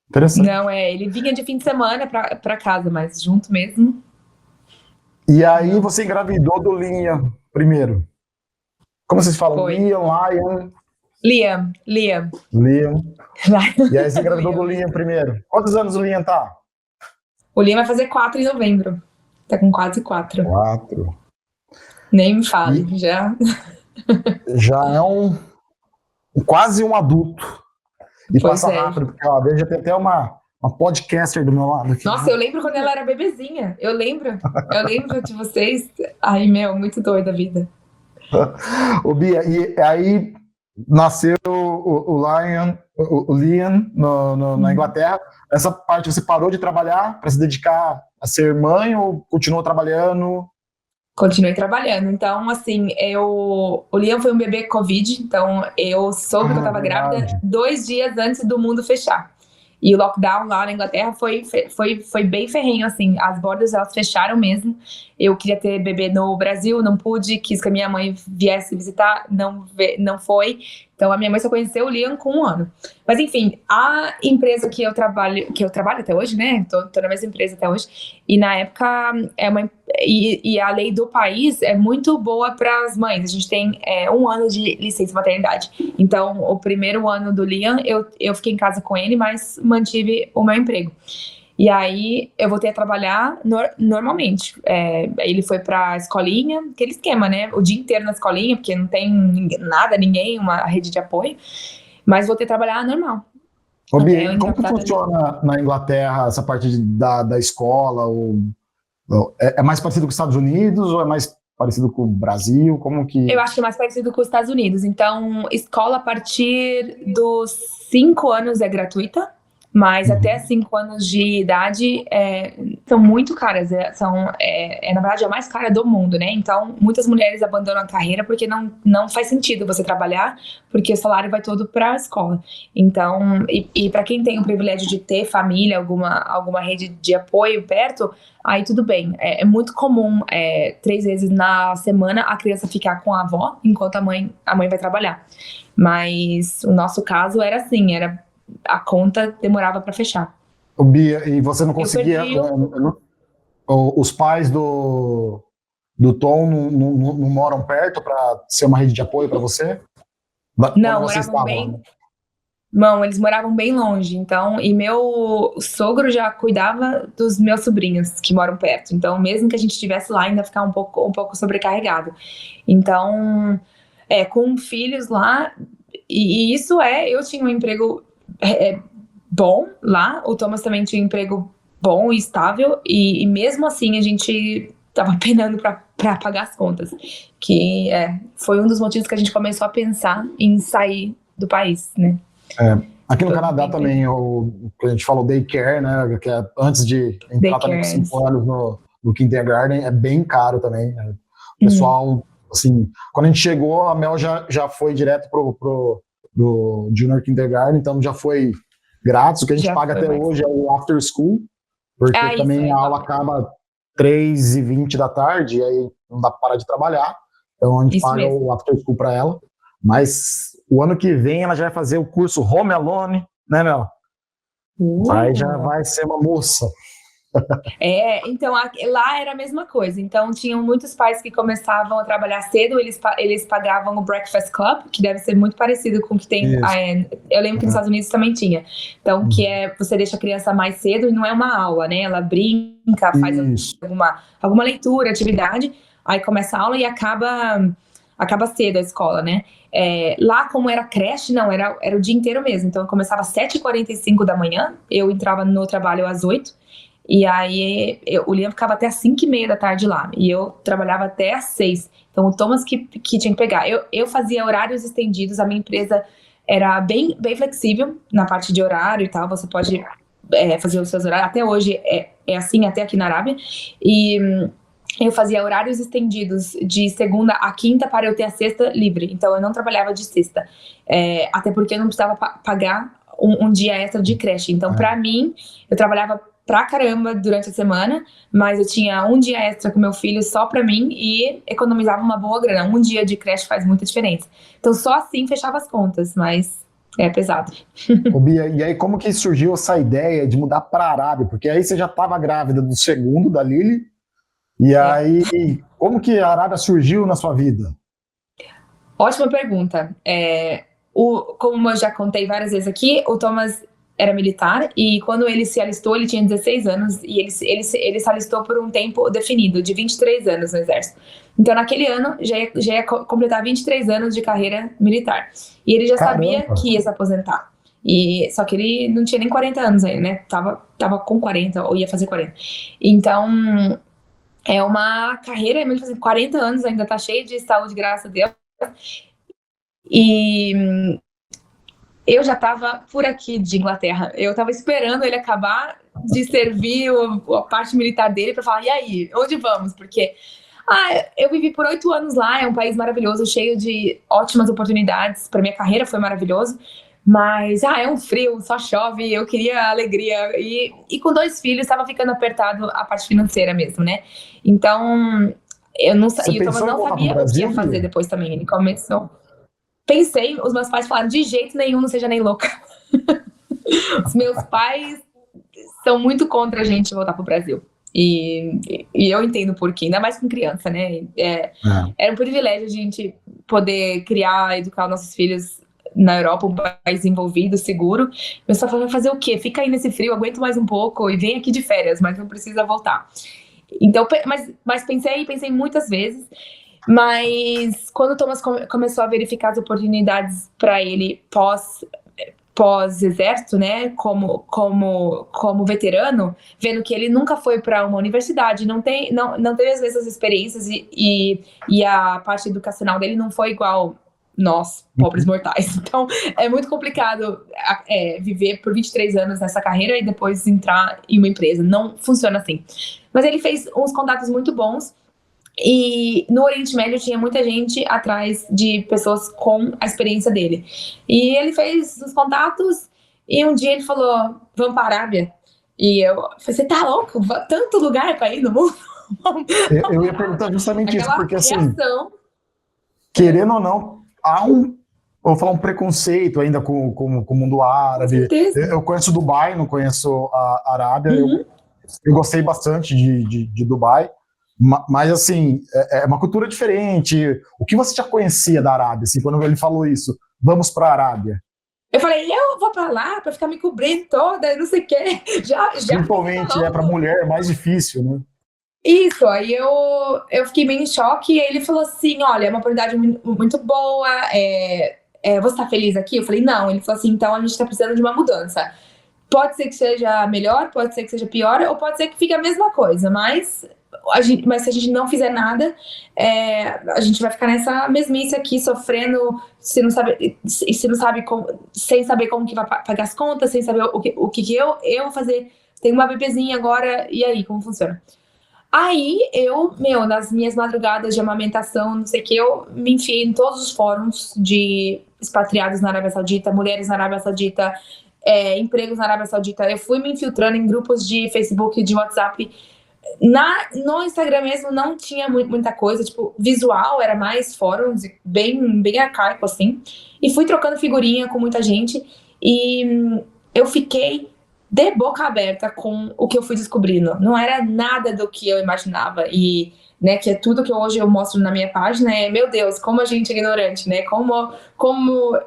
Interessante. Não, ele vinha de fim de semana pra casa, mas junto mesmo. E aí você engravidou do Liam primeiro. Como vocês falam? Foi. Liam. Liam. E aí você engravidou do Liam primeiro. Quantos anos o Liam tá? O Liam vai fazer 4 em novembro. Tá com quase 4. 4. Nem me fale, já é quase um adulto. E pois passa rápido, porque ó, veja, tem até uma podcaster do meu lado aqui. Nossa, eu lembro quando ela era bebezinha. Eu lembro de vocês. Ai, muito doida a vida. Ô, Bia, e aí nasceu o Liam na Inglaterra. Essa parte você parou de trabalhar para se dedicar a ser mãe ou continuou trabalhando? Continuei trabalhando. Então, assim, o Liam foi um bebê Covid, então eu soube que eu estava grávida 2 dias antes do mundo fechar. E o lockdown lá na Inglaterra foi bem ferrenho, assim, as bordas elas fecharam mesmo. Eu queria ter bebê no Brasil, não pude, quis que a minha mãe viesse visitar, não foi. Então a minha mãe só conheceu o Liam com 1 ano. Mas enfim, a empresa que eu trabalho até hoje, né? Tô na mesma empresa até hoje. E na época, e a lei do país é muito boa para as mães. A gente tem 1 ano de licença maternidade. Então, o primeiro ano do Liam, eu fiquei em casa com ele, mas mantive o meu emprego. E aí, eu voltei a trabalhar normalmente. Ele foi pra escolinha, aquele esquema, né? O dia inteiro na escolinha, porque não tem ninguém, uma rede de apoio. Mas voltei a trabalhar normal. Ô, Bia, como que funciona na Inglaterra essa parte da escola? É mais parecido com os Estados Unidos ou é mais parecido com o Brasil? Como que... Eu acho que é mais parecido com os Estados Unidos. Então, escola a partir dos 5 anos é gratuita, mas até 5 anos de idade são muito caras. Na verdade, a mais cara do mundo, né? Então, muitas mulheres abandonam a carreira porque não faz sentido você trabalhar, porque o salário vai todo para a escola. Então, e para quem tem o privilégio de ter família, alguma rede de apoio perto, aí tudo bem. É muito comum, 3 vezes na semana, a criança ficar com a avó, enquanto a mãe vai trabalhar. Mas o nosso caso era assim, a conta demorava para fechar. Bia, e você não conseguia... Os pais do Tom não moram perto para ser uma rede de apoio para você? Não, Não, eles moravam bem longe, então, e meu sogro já cuidava dos meus sobrinhos que moram perto, então mesmo que a gente estivesse lá, ainda ficava um pouco sobrecarregado. Então, com filhos lá, e isso eu tinha um emprego bom lá, o Thomas também tinha um emprego bom e estável, e mesmo assim a gente tava penando para pagar as contas, que foi um dos motivos que a gente começou a pensar em sair do país, né? Aqui no Canadá também, a gente falou daycare, né, que é antes de entrar também com 5 anos no kindergarten, é bem caro também. Né? O pessoal, assim, quando a gente chegou, a Mel já foi direto pro Junior Kindergarten, então já foi grátis. O que a gente paga até hoje é o after school, porque também a aula acaba 3h20 da tarde, e aí não dá para parar de trabalhar, então a gente paga o after school para ela, mas o ano que vem ela já vai fazer o curso Home Alone, né, Mel? Aí já vai ser uma moça. Então lá era a mesma coisa. Então tinham muitos pais que começavam a trabalhar cedo, eles pagavam o Breakfast Club, que deve ser muito parecido com o que tem. Eu lembro que nos Estados Unidos também tinha. Então, que você deixa a criança mais cedo e não é uma aula, né? Ela brinca, faz alguma leitura, atividade, aí começa a aula e acaba cedo a escola, né? Lá, como era creche, não, era o dia inteiro mesmo. Então, eu começava às 7h45 da manhã, eu entrava no trabalho às 8h, e aí o Liam ficava até às 5h30 da tarde lá, e eu trabalhava até às 6h. Então, o Thomas que tinha que pegar. Eu fazia horários estendidos, a minha empresa era bem flexível na parte de horário e tal, você pode fazer os seus horários. Até hoje é assim, até aqui na Arábia. E eu fazia horários estendidos de segunda a quinta para eu ter a sexta livre. Então, eu não trabalhava de sexta. Até porque eu não precisava pagar um dia extra de creche. Então, para mim, eu trabalhava pra caramba durante a semana, mas eu tinha um dia extra com meu filho só pra mim e economizava uma boa grana. Um dia de creche faz muita diferença. Então, só assim fechava as contas, mas é pesado. Ô, Bia, e aí como que surgiu essa ideia de mudar pra Arábia? Porque aí você já estava grávida do segundo, da Lily, e aí como que a Arábia surgiu na sua vida? Ótima pergunta. Como eu já contei várias vezes aqui, o Thomas era militar, e quando ele se alistou, ele tinha 16 anos, e ele se alistou por um tempo definido, de 23 anos no exército. Então, naquele ano, já ia completar 23 anos de carreira militar. E ele já sabia que ia se aposentar. Só que ele não tinha nem 40 anos ainda, né? Tava com 40, ou ia fazer 40. Então, é uma carreira, ele fazendo 40 anos, ainda tá cheio de saúde, graças a Deus. E eu já estava por aqui de Inglaterra. Eu estava esperando ele acabar de servir a parte militar dele para falar, e aí, onde vamos? Porque eu vivi por 8 anos lá, é um país maravilhoso, cheio de ótimas oportunidades. Para minha carreira foi maravilhoso, mas é um frio, só chove, eu queria alegria. E com 2 filhos, estava ficando apertado a parte financeira mesmo, né? Então, eu não sabia o que ia fazer depois também. Ele começou... Pensei, os meus pais falaram, de jeito nenhum, não seja nem louca. Os meus pais são muito contra a gente voltar pro Brasil. E eu entendo por quê, ainda mais com criança, né? Era um privilégio a gente poder criar, educar nossos filhos na Europa, um país desenvolvido, seguro. Meus pais falaram, fazer o quê? Fica aí nesse frio, aguento mais um pouco e vem aqui de férias, mas não precisa voltar. Então, mas pensei muitas vezes. Mas quando o Thomas começou a verificar as oportunidades para ele pós-exército, né, como veterano, vendo que ele nunca foi para uma universidade, não teve às vezes as experiências e a parte educacional dele não foi igual nós, pobres mortais. Então, é muito complicado viver por 23 anos nessa carreira e depois entrar em uma empresa. Não funciona assim. Mas ele fez uns contatos muito bons. E no Oriente Médio tinha muita gente atrás de pessoas com a experiência dele. E ele fez os contatos e um dia ele falou, vamos para a Arábia. E eu falei, você tá louco? Tanto lugar para ir no mundo? Eu ia perguntar justamente isso, porque assim, querendo ou não, há vou falar um preconceito ainda com o mundo árabe. Eu conheço Dubai, não conheço a Arábia. Eu gostei bastante de Dubai. Mas, assim, é uma cultura diferente. O que você já conhecia da Arábia, assim, quando ele falou isso? Vamos para a Arábia. Eu falei, eu vou pra lá pra ficar me cobrindo toda, não sei o quê. Já Principalmente, para mulher é mais difícil, né? Isso, aí eu fiquei meio em choque, e aí ele falou assim, olha, é uma oportunidade muito boa, você tá feliz aqui? Eu falei, não. Ele falou assim, então a gente tá precisando de uma mudança. Pode ser que seja melhor, pode ser que seja pior, ou pode ser que fique a mesma coisa, mas se a gente não fizer nada, a gente vai ficar nessa mesmice aqui, sofrendo, se não sabe como, sem saber como que vai pagar as contas, sem saber o que eu vou fazer. Tem uma bebezinha agora, e aí, como funciona? Aí nas minhas madrugadas de amamentação, não sei o que, eu me enfiei em todos os fóruns de expatriados na Arábia Saudita, mulheres na Arábia Saudita, empregos na Arábia Saudita. Eu fui me infiltrando em grupos de Facebook, de WhatsApp. No Instagram mesmo não tinha muita coisa, tipo, visual, era mais fóruns, bem, bem arcaico, assim. E fui trocando figurinha com muita gente. E eu fiquei de boca aberta com o que eu fui descobrindo. Não era nada do que eu imaginava. E, né, que é tudo que hoje eu mostro na minha página, meu Deus, como a gente é ignorante, né?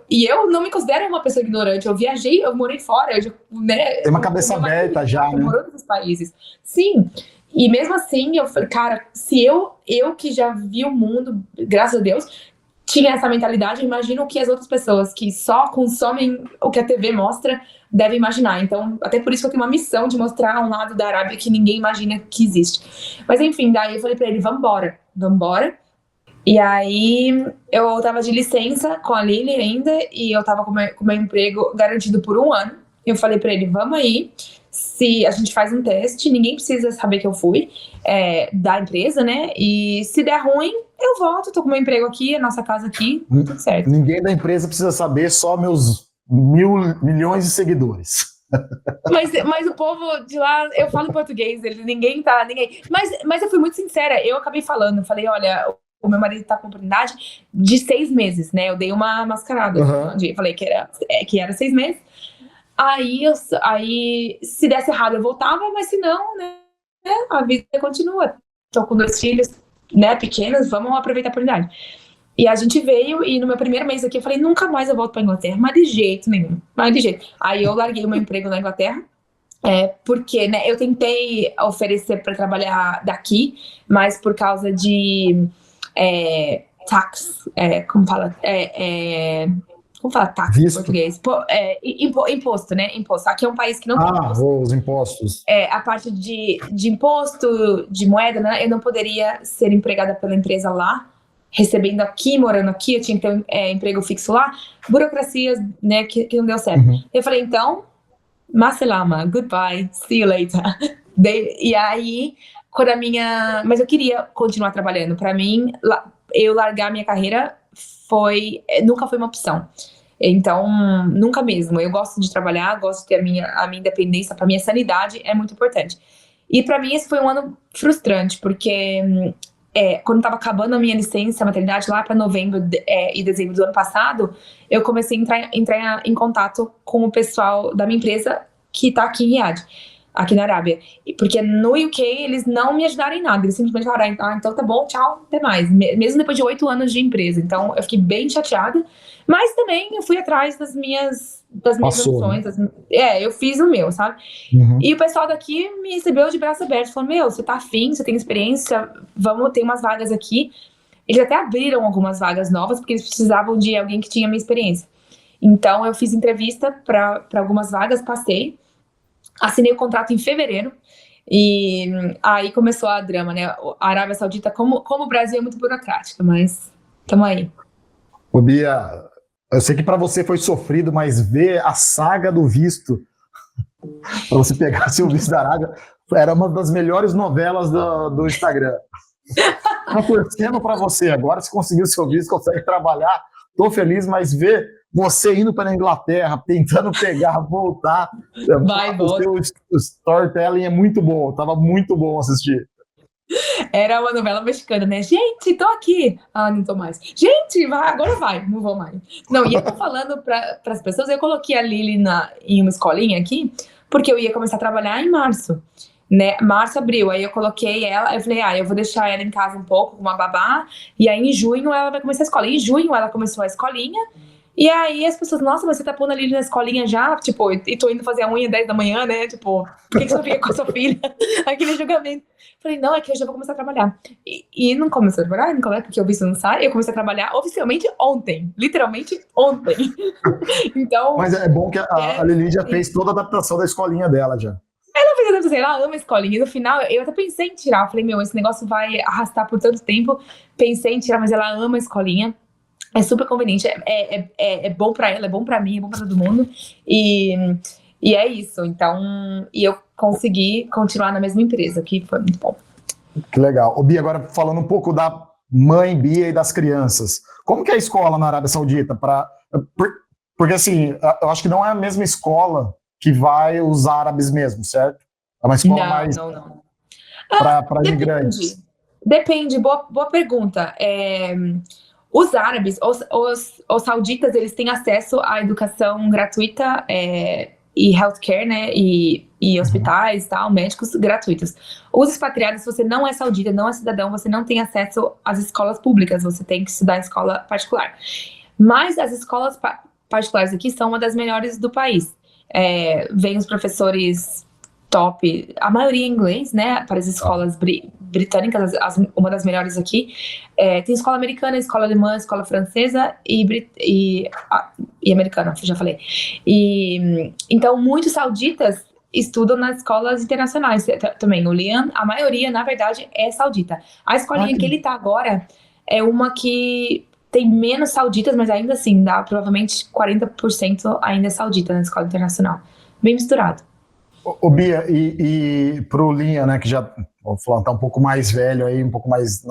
E eu não me considero uma pessoa ignorante. Eu viajei, eu morei fora, né? Tem uma cabeça aberta já, né? Morando nesses países. Sim. E mesmo assim, eu falei, cara, se eu que já vi o mundo, graças a Deus, tinha essa mentalidade, imagino o que as outras pessoas que só consomem o que a TV mostra devem imaginar. Então, até por isso que eu tenho uma missão de mostrar um lado da Arábia que ninguém imagina que existe. Mas enfim, daí eu falei pra ele, vambora. E aí eu tava de licença com a Lili ainda, e eu tava com meu emprego garantido por 1 ano. Eu falei pra ele, vamos aí, se a gente faz um teste, ninguém precisa saber que eu fui da empresa, né? E se der ruim, eu volto, tô com meu emprego aqui, a nossa casa aqui, tudo certo. Ninguém da empresa precisa saber, só meus milhões de seguidores. Mas o povo de lá, eu falo em português, ninguém. Mas eu fui muito sincera, eu acabei falando, falei, olha, o meu marido tá com oportunidade de 6 meses, né? Eu dei uma mascarada, falei que era 6 meses. Aí, se desse errado, eu voltava, mas se não, né, a vida continua. Tô com 2 filhos, né, pequenos, vamos aproveitar a oportunidade. E a gente veio, e no meu primeiro mês aqui, eu falei, nunca mais eu volto pra Inglaterra, mas de jeito nenhum, Aí eu larguei o meu emprego na Inglaterra, porque, né, eu tentei oferecer para trabalhar daqui, mas por causa de tax, como fala? Como fala tax em português? Imposto, né? Imposto. Aqui é um país que não tem imposto. Os impostos. A parte de imposto, de moeda, né? Eu não poderia ser empregada pela empresa lá, recebendo aqui, morando aqui, eu tinha que ter um emprego fixo lá. Burocracias, né, que não deu certo. Eu falei, então, Maselama, goodbye, see you later. E aí, mas eu queria continuar trabalhando. Para mim, eu largar minha carreira nunca foi uma opção. Então, nunca mesmo. Eu gosto de trabalhar, gosto de ter a minha independência, para minha sanidade é muito importante. E para mim esse foi um ano frustrante, porque quando estava acabando a minha licença, a maternidade, lá para novembro e dezembro do ano passado, eu comecei a entrar em contato com o pessoal da minha empresa que está aqui em Riad, aqui na Arábia. Porque no UK eles não me ajudaram em nada, eles simplesmente falaram, então tá bom, tchau, até mais. Mesmo depois de 8 anos de empresa. Então eu fiquei bem chateada, mas também eu fui atrás das minhas opções. Eu fiz o meu, sabe? E o pessoal daqui me recebeu de braço aberto, falou, você tá afim, você tem experiência, vamos ter umas vagas aqui. Eles até abriram algumas vagas novas, porque eles precisavam de alguém que tinha minha experiência. Então eu fiz entrevista para algumas vagas, passei, assinei o contrato em fevereiro, e aí começou a drama, né? A Arábia Saudita, como o Brasil, é muito burocrática, mas estamos aí. Ô, Bia, eu sei que para você foi sofrido, mas ver a saga do visto, para você pegar seu visto da Arábia, era uma das melhores novelas do Instagram. Tô torcendo para você agora, se conseguiu o seu visto, consegue trabalhar, tô feliz, mas ver você indo para a Inglaterra, tentando pegar, voltar, o storytelling é muito bom, tava muito bom assistir. Era uma novela mexicana, né? Gente, tô aqui. Não tô mais. Gente, agora vai, não vou mais. Não, e eu tô falando para as pessoas, eu coloquei a Lili em uma escolinha aqui, porque eu ia começar a trabalhar em março. né? Março, abril, aí eu coloquei ela, eu falei, eu vou deixar ela em casa um pouco com uma babá, e aí em junho ela vai começar a escola. E em junho ela começou a escolinha, e aí as pessoas, nossa, mas você tá pondo a Lily na escolinha já? Tipo, e tô indo fazer a unha 10 da manhã, né? Tipo, por que você não fica com a sua filha? Aquele julgamento. Falei, não, é que eu já vou começar a trabalhar. E não começou a trabalhar, não é porque o visto não sai. Eu comecei a trabalhar oficialmente ontem. Literalmente ontem. Então... Mas é bom que a Lili já fez toda a adaptação da escolinha dela já. Ela ama a escolinha. E no final, eu até pensei em tirar. Eu falei, esse negócio vai arrastar por tanto tempo. Pensei em tirar, mas ela ama a escolinha. É super conveniente. É bom pra ela, é bom pra mim, é bom pra todo mundo. E é isso. Então, e eu consegui continuar na mesma empresa, que foi muito bom. Que legal. Ô, Bia, agora falando um pouco da mãe Bia e das crianças. Como que é a escola na Arábia Saudita? Porque assim, eu acho que não é a mesma escola que vai os árabes mesmo, certo? É uma escola não. Para imigrantes. Depende, boa pergunta. Os árabes, os sauditas, eles têm acesso à educação gratuita e healthcare, né? E hospitais, tal, médicos gratuitos. Os expatriados, se você não é saudita, não é cidadão, você não tem acesso às escolas públicas, você tem que estudar em escola particular. Mas as escolas particulares aqui são uma das melhores do país. Vem os professores top, a maioria em inglês, né, para as escolas britânicas, uma das melhores aqui. Tem escola americana, escola alemã, escola francesa e americana, já falei. Então, muitos sauditas estudam nas escolas internacionais também. O Liam, a maioria, na verdade, é saudita. A escolinha que ele tá agora é uma que tem menos sauditas, mas ainda assim, dá provavelmente 40% ainda é saudita na escola internacional. Bem misturado. Ô Bia, e pro Linha, né, que já, vou falar, tá um pouco mais velho aí, um pouco mais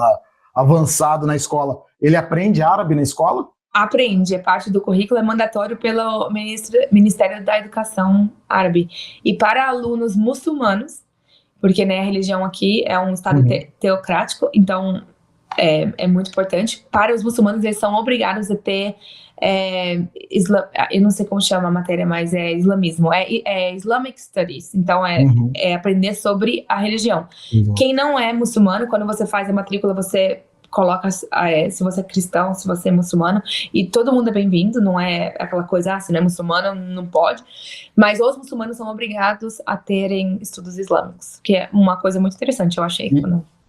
avançado na escola, ele aprende árabe na escola? Aprende, é parte do currículo, é mandatório pelo Ministério da Educação Árabe. E para alunos muçulmanos, porque, né, a religião aqui é um estado teocrático, então é muito importante. Para os muçulmanos, eles são obrigados a ter eu não sei como chama a matéria, mas é islamismo, Islamic Studies, então é aprender sobre a religião. Quem não é muçulmano, quando você faz a matrícula, você coloca se você é cristão, se você é muçulmano, e todo mundo é bem-vindo, não é aquela coisa, se não é muçulmano, não pode, mas os muçulmanos são obrigados a terem estudos islâmicos, que é uma coisa muito interessante, eu achei.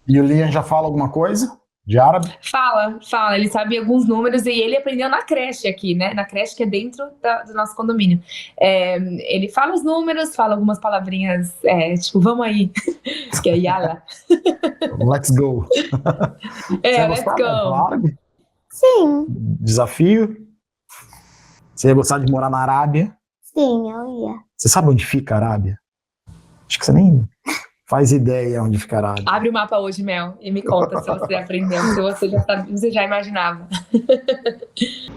E o Liam já fala alguma coisa de árabe? Fala, ele sabe alguns números e ele aprendeu na creche aqui, né? Na creche que é dentro do nosso condomínio. Ele fala os números, fala algumas palavrinhas, tipo, vamos aí, que é yala. Let's go. Let's go. Árabe? Sim. Desafio? Você ia gostar de morar na Arábia? Sim, eu ia. Você sabe onde fica a Arábia? Acho que você nem faz ideia onde fica a Arábia. Abre o mapa hoje, Mel, e me conta se você aprendeu, se você já imaginava.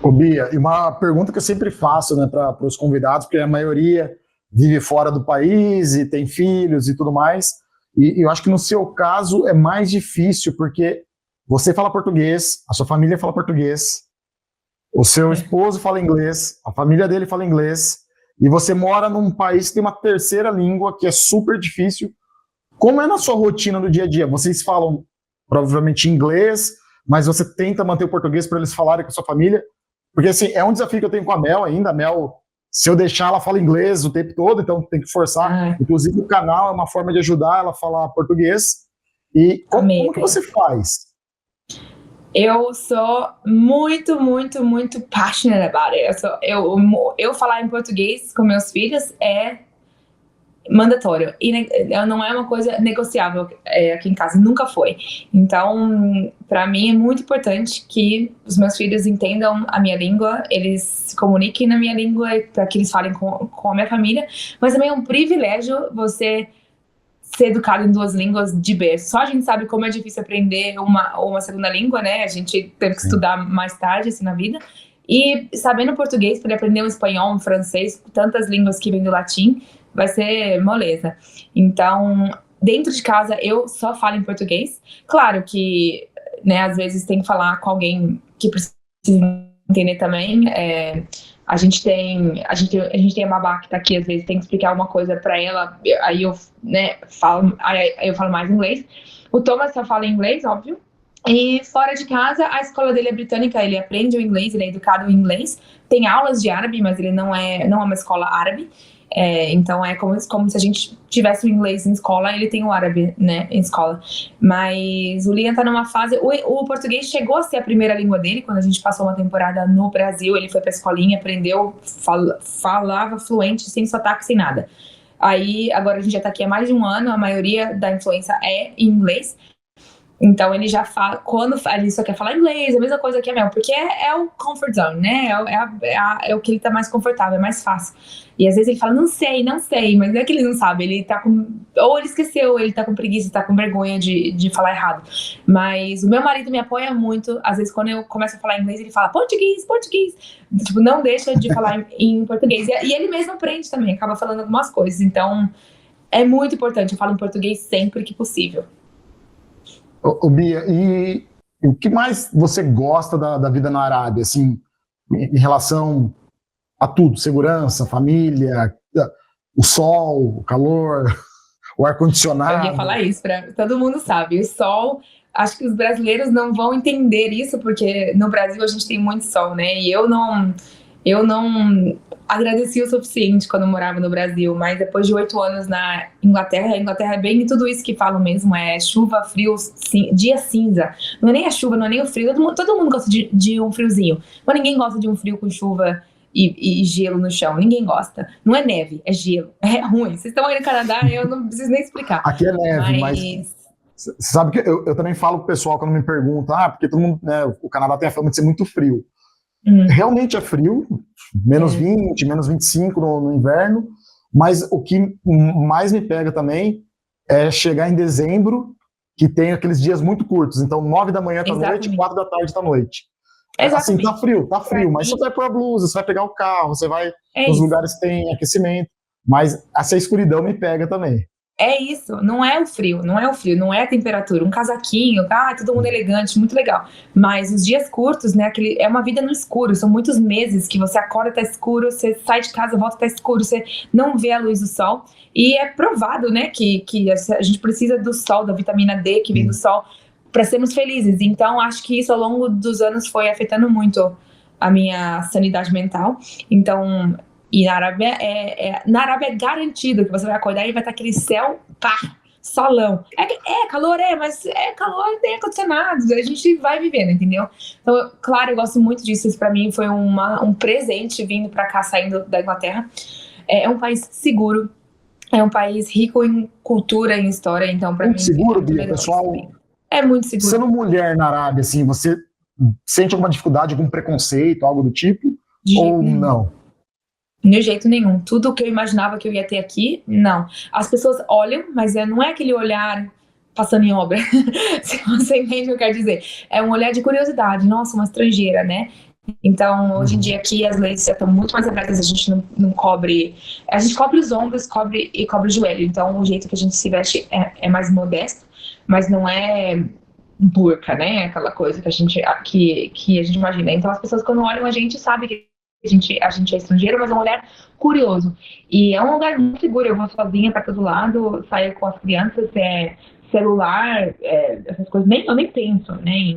Ô Bia, e uma pergunta que eu sempre faço, né, para os convidados, porque a maioria vive fora do país e tem filhos e tudo mais, e eu acho que no seu caso é mais difícil, porque você fala português, a sua família fala português, o seu esposo fala inglês, a família dele fala inglês, e você mora num país que tem uma terceira língua que é super difícil. Como é na sua rotina do dia a dia? Vocês falam provavelmente inglês, mas você tenta manter o português para eles falarem com a sua família? Porque assim, é um desafio que eu tenho com a Mel ainda. A Mel, se eu deixar, ela fala inglês o tempo todo, então tem que forçar. Inclusive o canal é uma forma de ajudar ela a falar português. E como que você faz? Eu sou muito, muito, muito passionate about it. Eu falar em português com meus filhos é mandatório, e não é uma coisa negociável aqui em casa, nunca foi. Então, para mim é muito importante que os meus filhos entendam a minha língua, eles se comuniquem na minha língua, para que eles falem com a minha família, mas também é um privilégio você ser educado em duas línguas de berço. Só a gente sabe como é difícil aprender uma segunda língua, né? A gente teve que estudar mais tarde assim na vida. E sabendo português, poder aprender um espanhol, um francês, tantas línguas que vêm do latim, vai ser moleza. Então, dentro de casa, eu só falo em português. Claro que, né, às vezes tem que falar com alguém que precisa entender também. A gente tem a babá que tá aqui, às vezes tem que explicar alguma coisa para ela, aí eu, né, aí eu falo mais inglês. O Thomas só fala inglês, óbvio. E fora de casa, a escola dele é britânica, ele aprende o inglês, ele é educado em inglês. Tem aulas de árabe, mas ele não é uma escola árabe. Então é como se a gente tivesse o inglês em escola, ele tem o árabe, né, em escola. Mas o Liam tá numa fase... O português chegou a ser a primeira língua dele, quando a gente passou uma temporada no Brasil, ele foi pra escolinha, aprendeu, falava fluente, sem sotaque, sem nada. Aí, agora a gente já tá aqui há mais de um ano, a maioria da influência é em inglês. Então ele já fala, quando ele só quer falar inglês, a mesma coisa que a Mel, porque é o comfort zone, né? É o que ele tá mais confortável, é mais fácil. E às vezes ele fala, não sei, mas não é que ele não sabe, ele tá com. Ou ele esqueceu, ele tá com preguiça, tá com vergonha de falar errado. Mas o meu marido me apoia muito, às vezes quando eu começo a falar inglês, ele fala português. Tipo, não deixa de falar em português. E ele mesmo aprende também, acaba falando algumas coisas. Então é muito importante, eu falo em português sempre que possível. Ô, Bia, e o que mais você gosta da vida na Arábia, assim, em relação a tudo? Segurança, família, o sol, o calor, o ar-condicionado? Eu ia falar isso, todo mundo sabe. O sol, acho que os brasileiros não vão entender isso, porque no Brasil a gente tem muito sol, né? E eu não agradeci o suficiente quando eu morava no Brasil, mas depois de 8 anos na Inglaterra, a Inglaterra é bem tudo isso que falam mesmo, é chuva, frio, dia cinza. Não é nem a chuva, não é nem o frio, todo mundo gosta de um friozinho, mas ninguém gosta de um frio com chuva e gelo no chão, ninguém gosta. Não é neve, é gelo, é ruim. Vocês estão aí no Canadá, eu não preciso nem explicar. Aqui é neve, mas você sabe que eu também falo pro pessoal quando me perguntam, porque todo mundo, né, o Canadá tem a fama de ser muito frio. Realmente é frio, menos 20, menos 25 no inverno, mas o que mais me pega também é chegar em dezembro, que tem aqueles dias muito curtos, então 9 da manhã tá noite, 4 da tarde tá noite. Assim, tá frio, mas você vai pôr a blusa, você vai pegar o carro, você vai nos lugares que tem aquecimento, mas essa escuridão me pega também. É isso, não é o frio, não é a temperatura, um casaquinho, todo mundo elegante, muito legal. Mas os dias curtos, né, é uma vida no escuro, são muitos meses que você acorda, tá escuro, você sai de casa, volta, tá escuro, você não vê a luz do sol. E é provado, né, que a gente precisa do sol, da vitamina D que vem do sol, para sermos felizes. Então, acho que isso ao longo dos anos foi afetando muito a minha sanidade mental. Então... E na Arábia é garantido que você vai acordar e vai estar aquele céu, solão. Calor, mas é calor, tem ar-condicionado, a gente vai vivendo, entendeu? Então, claro, eu gosto muito disso, isso pra mim foi um presente vindo pra cá, saindo da Inglaterra. É um país seguro, é um país rico em cultura, em história, então pra mim... Muito seguro, Bia, pessoal? É muito seguro. Sendo mulher na Arábia, assim, você sente alguma dificuldade, algum preconceito, algo do tipo? Ou não? De jeito nenhum. Tudo que eu imaginava que eu ia ter aqui, não. As pessoas olham, mas não é aquele olhar passando em obra. Se você entende o que eu quero dizer. É um olhar de curiosidade. Nossa, uma estrangeira, né? Então, hoje em dia aqui as leis já estão muito mais abertas. A gente não cobre... A gente cobre os ombros, cobre o joelho. Então, o jeito que a gente se veste é mais modesto, mas não é burca, né? Aquela coisa que a gente imagina. Então, as pessoas quando olham a gente sabem que a gente é estrangeiro, mas é um olhar curioso. E é um lugar muito seguro. Eu vou sozinha para todo lado, saio com as crianças, celular, essas coisas. Eu nem penso, né?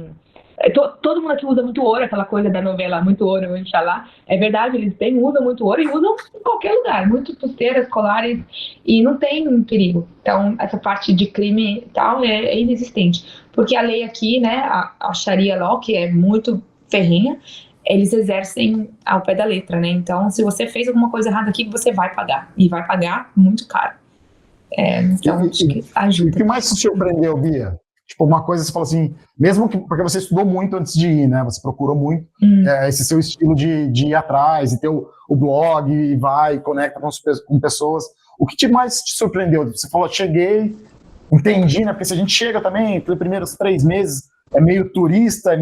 Todo mundo aqui usa muito ouro, aquela coisa da novela, muito ouro, Inshallah. É verdade, eles usam muito ouro e usam em qualquer lugar, muito pulseiras, colares, e não tem perigo. Então, essa parte de crime e tal é inexistente. Porque a lei aqui, né, a Sharia Law, que é muito ferrenha, eles exercem ao pé da letra, né? Então, se você fez alguma coisa errada aqui, você vai pagar. E vai pagar muito caro. Então, acho que ajuda. O que mais te surpreendeu, Bia? Tipo, uma coisa, você fala assim, mesmo que... Porque você estudou muito antes de ir, né? Você procurou muito esse seu estilo de ir atrás, e ter o blog, e vai, conecta com pessoas. O que mais te surpreendeu? Você falou, cheguei, entendi, né? Porque se a gente chega também, pelos primeiros 3 meses, é meio turista, a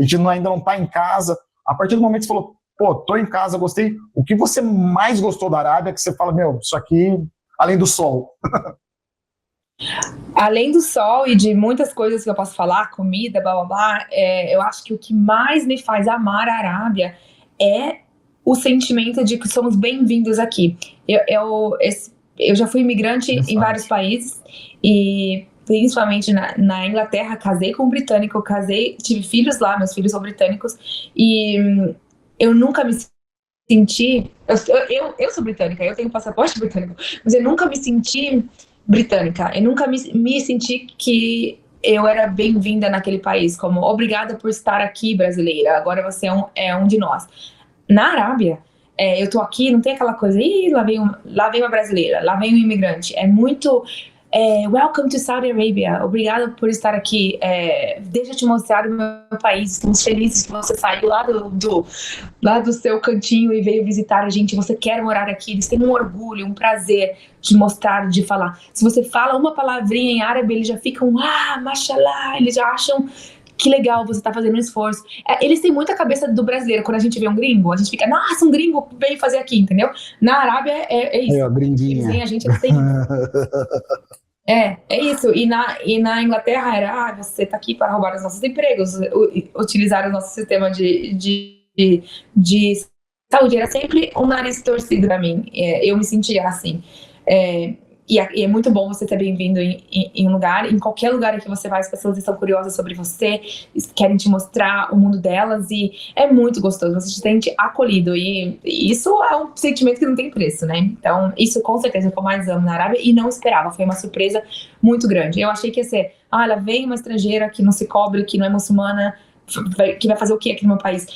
gente ainda não está em casa. A partir do momento que você falou, tô em casa, gostei. O que você mais gostou da Arábia, que você fala, isso aqui, além do sol? Além do sol e de muitas coisas que eu posso falar, comida, blá, blá, blá, eu acho que o que mais me faz amar a Arábia é o sentimento de que somos bem-vindos aqui. Eu já fui imigrante em vários países e principalmente na Inglaterra, casei com um britânico, tive filhos lá, meus filhos são britânicos, e eu nunca me senti... Eu sou britânica, eu tenho passaporte britânico, mas eu nunca me senti britânica, eu nunca me senti que eu era bem-vinda naquele país, como obrigada por estar aqui, brasileira, agora você é um de nós. Na Arábia, eu tô aqui, não tem aquela coisa, lá vem uma brasileira, lá vem um imigrante. É muito, welcome to Saudi Arabia, obrigada por estar aqui, deixa eu te mostrar o meu país, estamos felizes que você saiu lá do seu cantinho e veio visitar a gente, você quer morar aqui, eles têm um orgulho, um prazer de mostrar, de falar. Se você fala uma palavrinha em árabe, eles já ficam, mashallah, eles já acham... Que legal, você tá fazendo um esforço. Eles têm muita cabeça do brasileiro. Quando a gente vê um gringo, a gente fica, nossa, um gringo veio fazer aqui, entendeu? Na Arábia é isso. Gringuinha. Eles têm. É isso. E na Inglaterra era, você tá aqui para roubar os nossos empregos, utilizar o nosso sistema de saúde. Era sempre um nariz torcido pra mim. Eu me sentia assim. E é muito bom você ser bem-vindo em um lugar, em qualquer lugar que você vai, as pessoas estão curiosas sobre você, querem te mostrar o mundo delas, e é muito gostoso, você se sente acolhido, e isso é um sentimento que não tem preço, né? Então, isso com certeza é o que eu mais amo na Arábia, e não esperava, foi uma surpresa muito grande. Eu achei que ia ser, ela vem uma estrangeira que não se cobre, que não é muçulmana, que vai fazer o que aqui no meu país?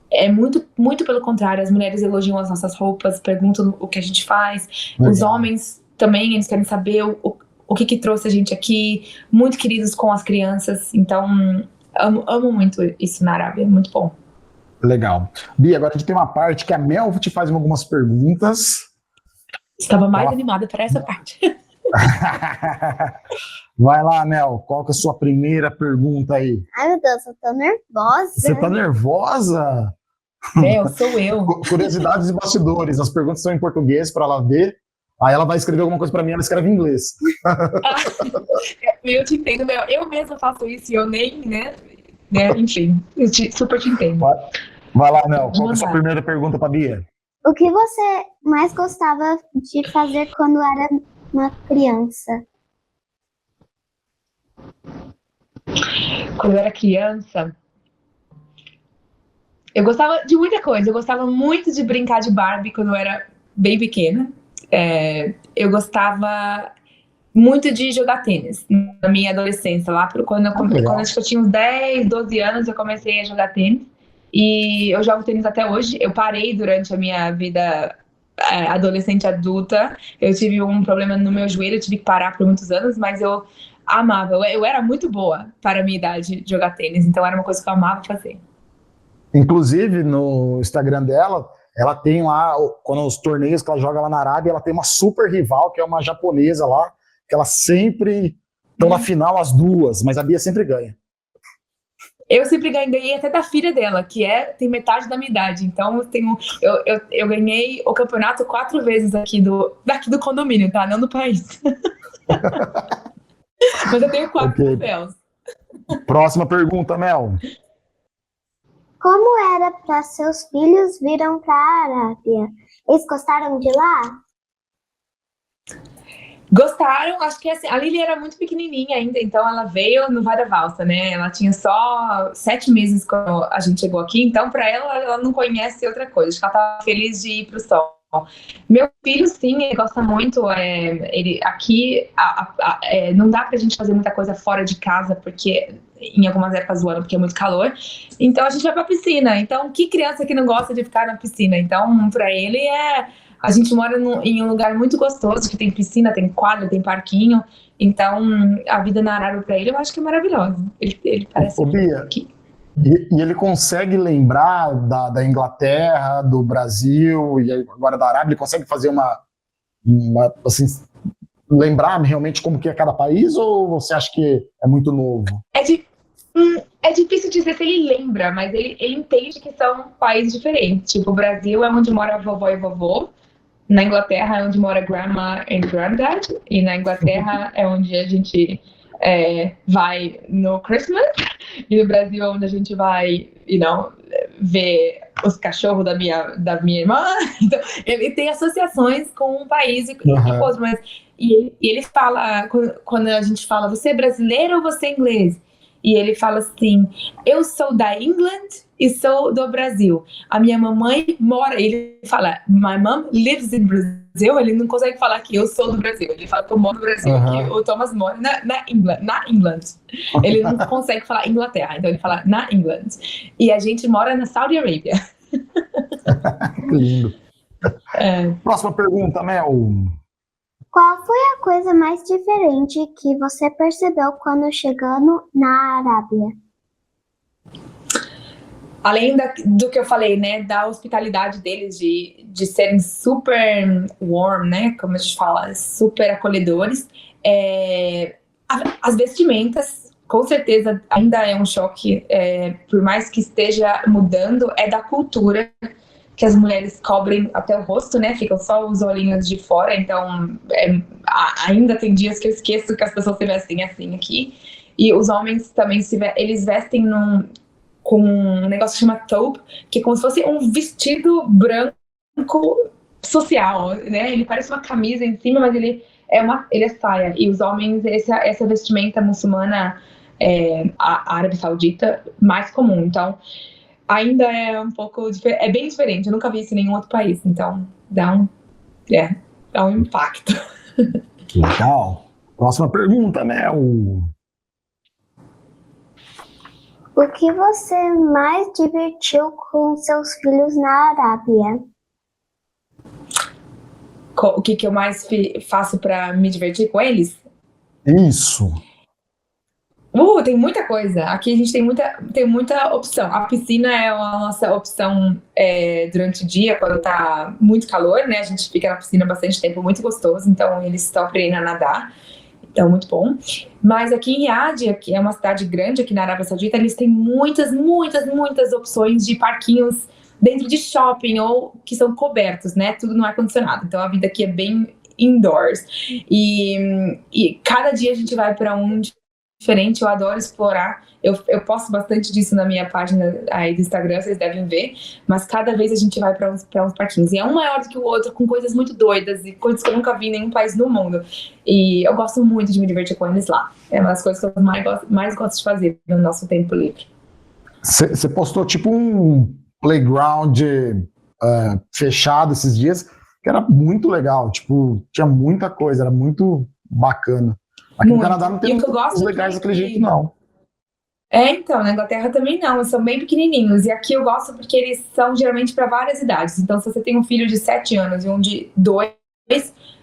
É muito, muito pelo contrário, as mulheres elogiam as nossas roupas, perguntam o que a gente faz, legal. Os homens também, eles querem saber o que trouxe a gente aqui, muito queridos com as crianças, então amo muito isso na Arábia, é muito bom. Legal. Bia, agora a gente tem uma parte que a Mel te faz algumas perguntas. Estava mais animada para essa parte. Vai lá, Mel, qual que é a sua primeira pergunta aí? Ai, meu Deus, eu tô nervosa. Você tá nervosa? Mel, sou eu. Curiosidades e bastidores, as perguntas são em português para ela ver. Aí ela vai escrever alguma coisa pra mim, ela escreve em inglês. Eu te entendo, Mel. Eu mesma faço isso e eu nem, né? Enfim, eu super te entendo. Vai lá, Mel. Qual é a sua primeira pergunta pra Bia? O que você mais gostava de fazer quando era uma criança? Quando eu era criança, eu gostava de muita coisa. Eu gostava muito de brincar de Barbie quando eu era bem pequena. Eu gostava muito de jogar tênis na minha adolescência, lá quando acho que eu tinha uns 10, 12 anos, eu comecei a jogar tênis, e eu jogo tênis até hoje. Eu parei durante a minha vida adolescente adulta, eu tive um problema no meu joelho, eu tive que parar por muitos anos, mas eu amava, eu era muito boa para a minha idade de jogar tênis, então era uma coisa que eu amava fazer. Inclusive no Instagram dela, ela tem lá, quando os torneios que ela joga lá na Arábia, ela tem uma super rival, que é uma japonesa lá, que elas sempre estão na final as duas, mas a Bia sempre ganha. Eu sempre ganhei até da filha dela, que tem metade da minha idade. Então eu ganhei o campeonato 4 vezes daqui do condomínio, tá? Não do país. Mas eu tenho 4 troféus. Próxima pergunta, Mel. Como era para seus filhos virem para a Arábia? Eles gostaram de lá? Gostaram, acho que assim, a Lili era muito pequenininha ainda, então ela veio no Vai da Valsa, né? Ela tinha só 7 meses quando a gente chegou aqui, então para ela não conhece outra coisa, acho que ela estava feliz de ir pro sol. Meu filho, sim, ele gosta muito, ele aqui não dá pra gente fazer muita coisa fora de casa, porque em algumas épocas do ano, porque é muito calor, então a gente vai pra piscina. Então, que criança que não gosta de ficar na piscina? Então, pra ele a gente mora em um lugar muito gostoso, que tem piscina, tem quadra, tem parquinho, então a vida na Arábia pra ele eu acho que é maravilhosa. Ele parece Bia, e ele consegue lembrar da Inglaterra, do Brasil e agora da Arábia, ele consegue fazer uma assim, lembrar realmente como que é cada país, ou você acha que é muito novo? É difícil dizer se ele lembra, mas ele entende que são países diferentes. Tipo, o Brasil é onde mora a vovó e vovô, na Inglaterra é onde mora grandma e granddad, e na Inglaterra é onde a gente vai no Christmas, e no Brasil é onde a gente vai, ver os cachorros da minha irmã. Então, ele tem associações com um país e com outro, mas e ele fala, quando a gente fala, você é brasileiro ou você é inglês? E ele fala assim, eu sou da England e sou do Brasil. A minha mamãe mora, ele fala, my mom lives in Brazil, ele não consegue falar que eu sou do Brasil, ele fala que eu moro no Brasil, que o Thomas mora na England. Ele não consegue falar Inglaterra, então ele fala na England. E a gente mora na Saudi Arabia. Que lindo. Próxima pergunta, Mel. Qual foi a coisa mais diferente que você percebeu quando chegando na Arábia? Além do que eu falei, né, da hospitalidade deles, de serem super warm, né, como a gente fala, super acolhedores, as vestimentas, com certeza, ainda é um choque, por mais que esteja mudando, é da cultura, que as mulheres cobrem até o rosto, né, ficam só os olhinhos de fora, então ainda tem dias que eu esqueço que as pessoas se vestem assim aqui, e os homens também, eles vestem com um negócio que chama tobe, que é como se fosse um vestido branco social, né? Ele parece uma camisa em cima, mas ele é saia. E os homens, essa vestimenta muçulmana, a Árabe Saudita, mais comum. Então, ainda é um pouco diferente, é bem diferente. Eu nunca vi isso em nenhum outro país. Então, dá um impacto. Legal. Próxima pergunta, Mel. O que você mais divertiu com seus filhos na Arábia? O que eu mais faço para me divertir com eles? Isso. Tem muita coisa. Aqui a gente tem muita opção. A piscina é a nossa opção durante o dia, quando tá muito calor, né? A gente fica na piscina bastante tempo, muito gostoso. Então eles estão aprendendo a nadar. Então, muito bom. Mas aqui em Riad, que é uma cidade grande aqui na Arábia Saudita, eles têm muitas opções de parquinhos dentro de shopping ou que são cobertos, né? Tudo no ar-condicionado. Então, a vida aqui é bem indoors. E cada dia a gente vai para um diferente. Eu adoro explorar. Eu posto bastante disso na minha página aí do Instagram, vocês devem ver. Mas cada vez a gente vai para uns parquinhos. E é um maior do que o outro, com coisas muito doidas e coisas que eu nunca vi em nenhum país no mundo. E eu gosto muito de me divertir com eles lá. É uma das coisas que eu mais gosto de fazer no nosso tempo livre. Você postou tipo um playground fechado esses dias, que era muito legal. Tipo, tinha muita coisa, era muito bacana. Aqui no Canadá não tem coisas legais daquele jeito, não. Então, na Inglaterra também não, eles são bem pequenininhos. E aqui eu gosto porque eles são geralmente para várias idades. Então, se você tem um filho de 7 anos e um de 2,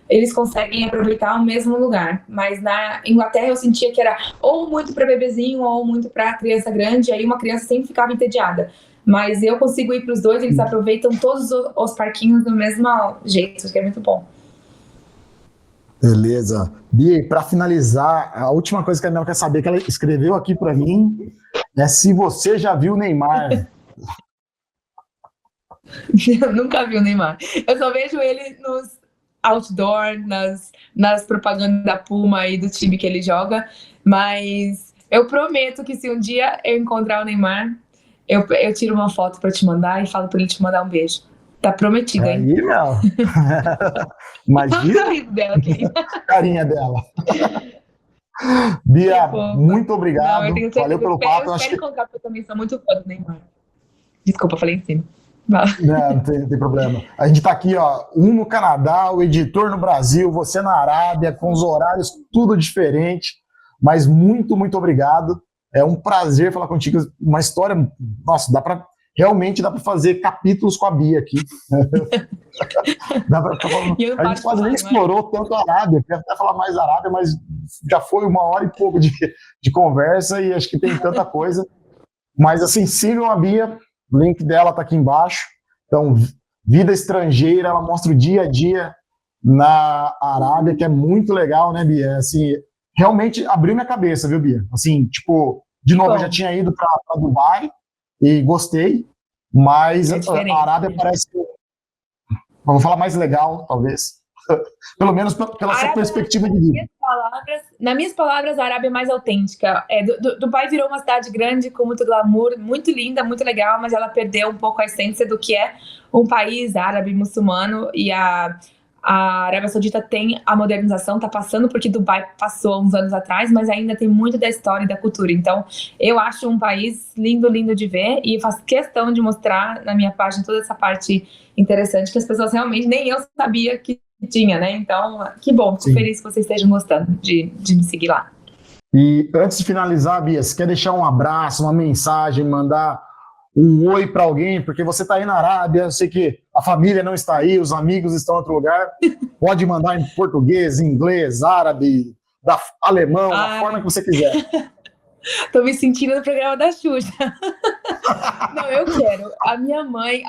eles conseguem aproveitar o mesmo lugar. Mas na Inglaterra eu sentia que era ou muito para bebezinho ou muito para criança grande. E aí uma criança sempre ficava entediada. Mas eu consigo ir para os dois, eles aproveitam todos os parquinhos do mesmo jeito, que é muito bom. Beleza. Bia, para finalizar, a última coisa que a Mel quer saber, que ela escreveu aqui para mim, é se você já viu o Neymar. Eu nunca vi o Neymar. Eu só vejo ele nos outdoor, nas propagandas da Puma e do time que ele joga, mas eu prometo que se um dia eu encontrar o Neymar, eu tiro uma foto para te mandar e falo para ele te mandar um beijo. Tá prometido, hein? Aí, Mel. Imagina a carinha dela. Bia, muito obrigado. Não, valeu pelo papo. Eu espero encontrar, porque eu também sou muito fã do Neymar. Desculpa, falei em cima. Não tem problema. A gente tá aqui, ó, um no Canadá, o editor no Brasil, você na Arábia, com os horários tudo diferente, mas muito obrigado. É um prazer falar contigo. Uma história, nossa, realmente dá para fazer capítulos com a Bia aqui. A gente quase nem explorou tanto a Arábia, quero até falar mais da Arábia, mas já foi 1 hora e pouco de conversa e acho que tem tanta coisa. Mas assim, sigam a Bia, o link dela tá aqui embaixo. Então, vida estrangeira, ela mostra o dia a dia na Arábia, que é muito legal, né, Bia? Assim, realmente abriu minha cabeça, viu, Bia? Assim, tipo, de novo, eu já tinha ido para Dubai, e gostei, mas a Arábia parece, vamos falar, mais legal, talvez. Pelo menos pela sua perspectiva de vida. Nas minhas palavras, a Arábia é mais autêntica. Dubai virou uma cidade grande, com muito glamour, muito linda, muito legal, mas ela perdeu um pouco a essência do que é um país árabe, muçulmano, e a Arábia Saudita tem a modernização, tá passando porque Dubai passou uns anos atrás, mas ainda tem muito da história e da cultura. Então, eu acho um país lindo, lindo de ver, e faço questão de mostrar na minha página toda essa parte interessante que as pessoas realmente, nem eu sabia que tinha, né? Então, que bom, fico feliz que vocês estejam gostando de me seguir lá. E antes de finalizar, Bia, você quer deixar um abraço, uma mensagem, mandar um oi para alguém, porque você está aí na Arábia, eu sei que a família não está aí, os amigos estão em outro lugar, pode mandar em português, inglês, árabe, alemão, da forma que você quiser. Tô me sentindo no programa da Xuxa. Não, eu quero. A minha mãe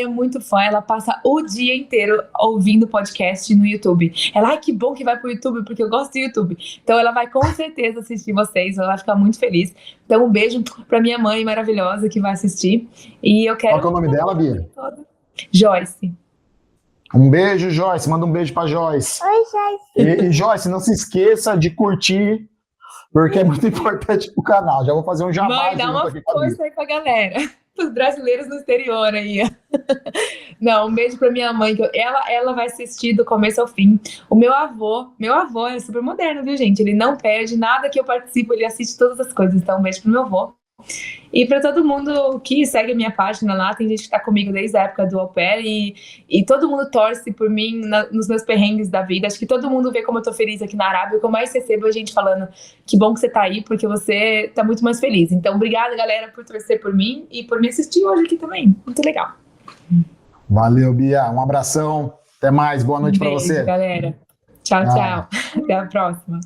é muito fã, ela passa o dia inteiro ouvindo podcast no YouTube. Ela, que bom que vai pro YouTube, porque eu gosto do YouTube. Então ela vai com certeza assistir vocês, ela vai ficar muito feliz. Então um beijo pra minha mãe maravilhosa que vai assistir. E eu quero... Qual que é o nome dela, Bia? Joyce. Um beijo, Joyce. Manda um beijo pra Joyce. Oi, Joyce. E Joyce, não se esqueça de curtir, porque é muito importante pro canal. Já vou fazer um jabá. Mãe, dá uma força aí pra galera. Os brasileiros no exterior aí. Não, um beijo pra minha mãe. Ela vai assistir do começo ao fim. O meu avô é super moderno, viu, gente? Ele não perde nada que eu participo, ele assiste todas as coisas. Então, um beijo pro meu avô. E para todo mundo que segue a minha página lá, tem gente que tá comigo desde a época do au pair e todo mundo torce por mim nos meus perrengues da vida. Acho que todo mundo vê como eu tô feliz aqui na Arábia. O que eu mais recebo é gente falando que bom que você tá aí, porque você tá muito mais feliz. Então, obrigada, galera, por torcer por mim e por me assistir hoje aqui também. Muito legal. Valeu, Bia. Um abração. Até mais. Boa noite para você. Galera. Tchau, tchau. Até a próxima.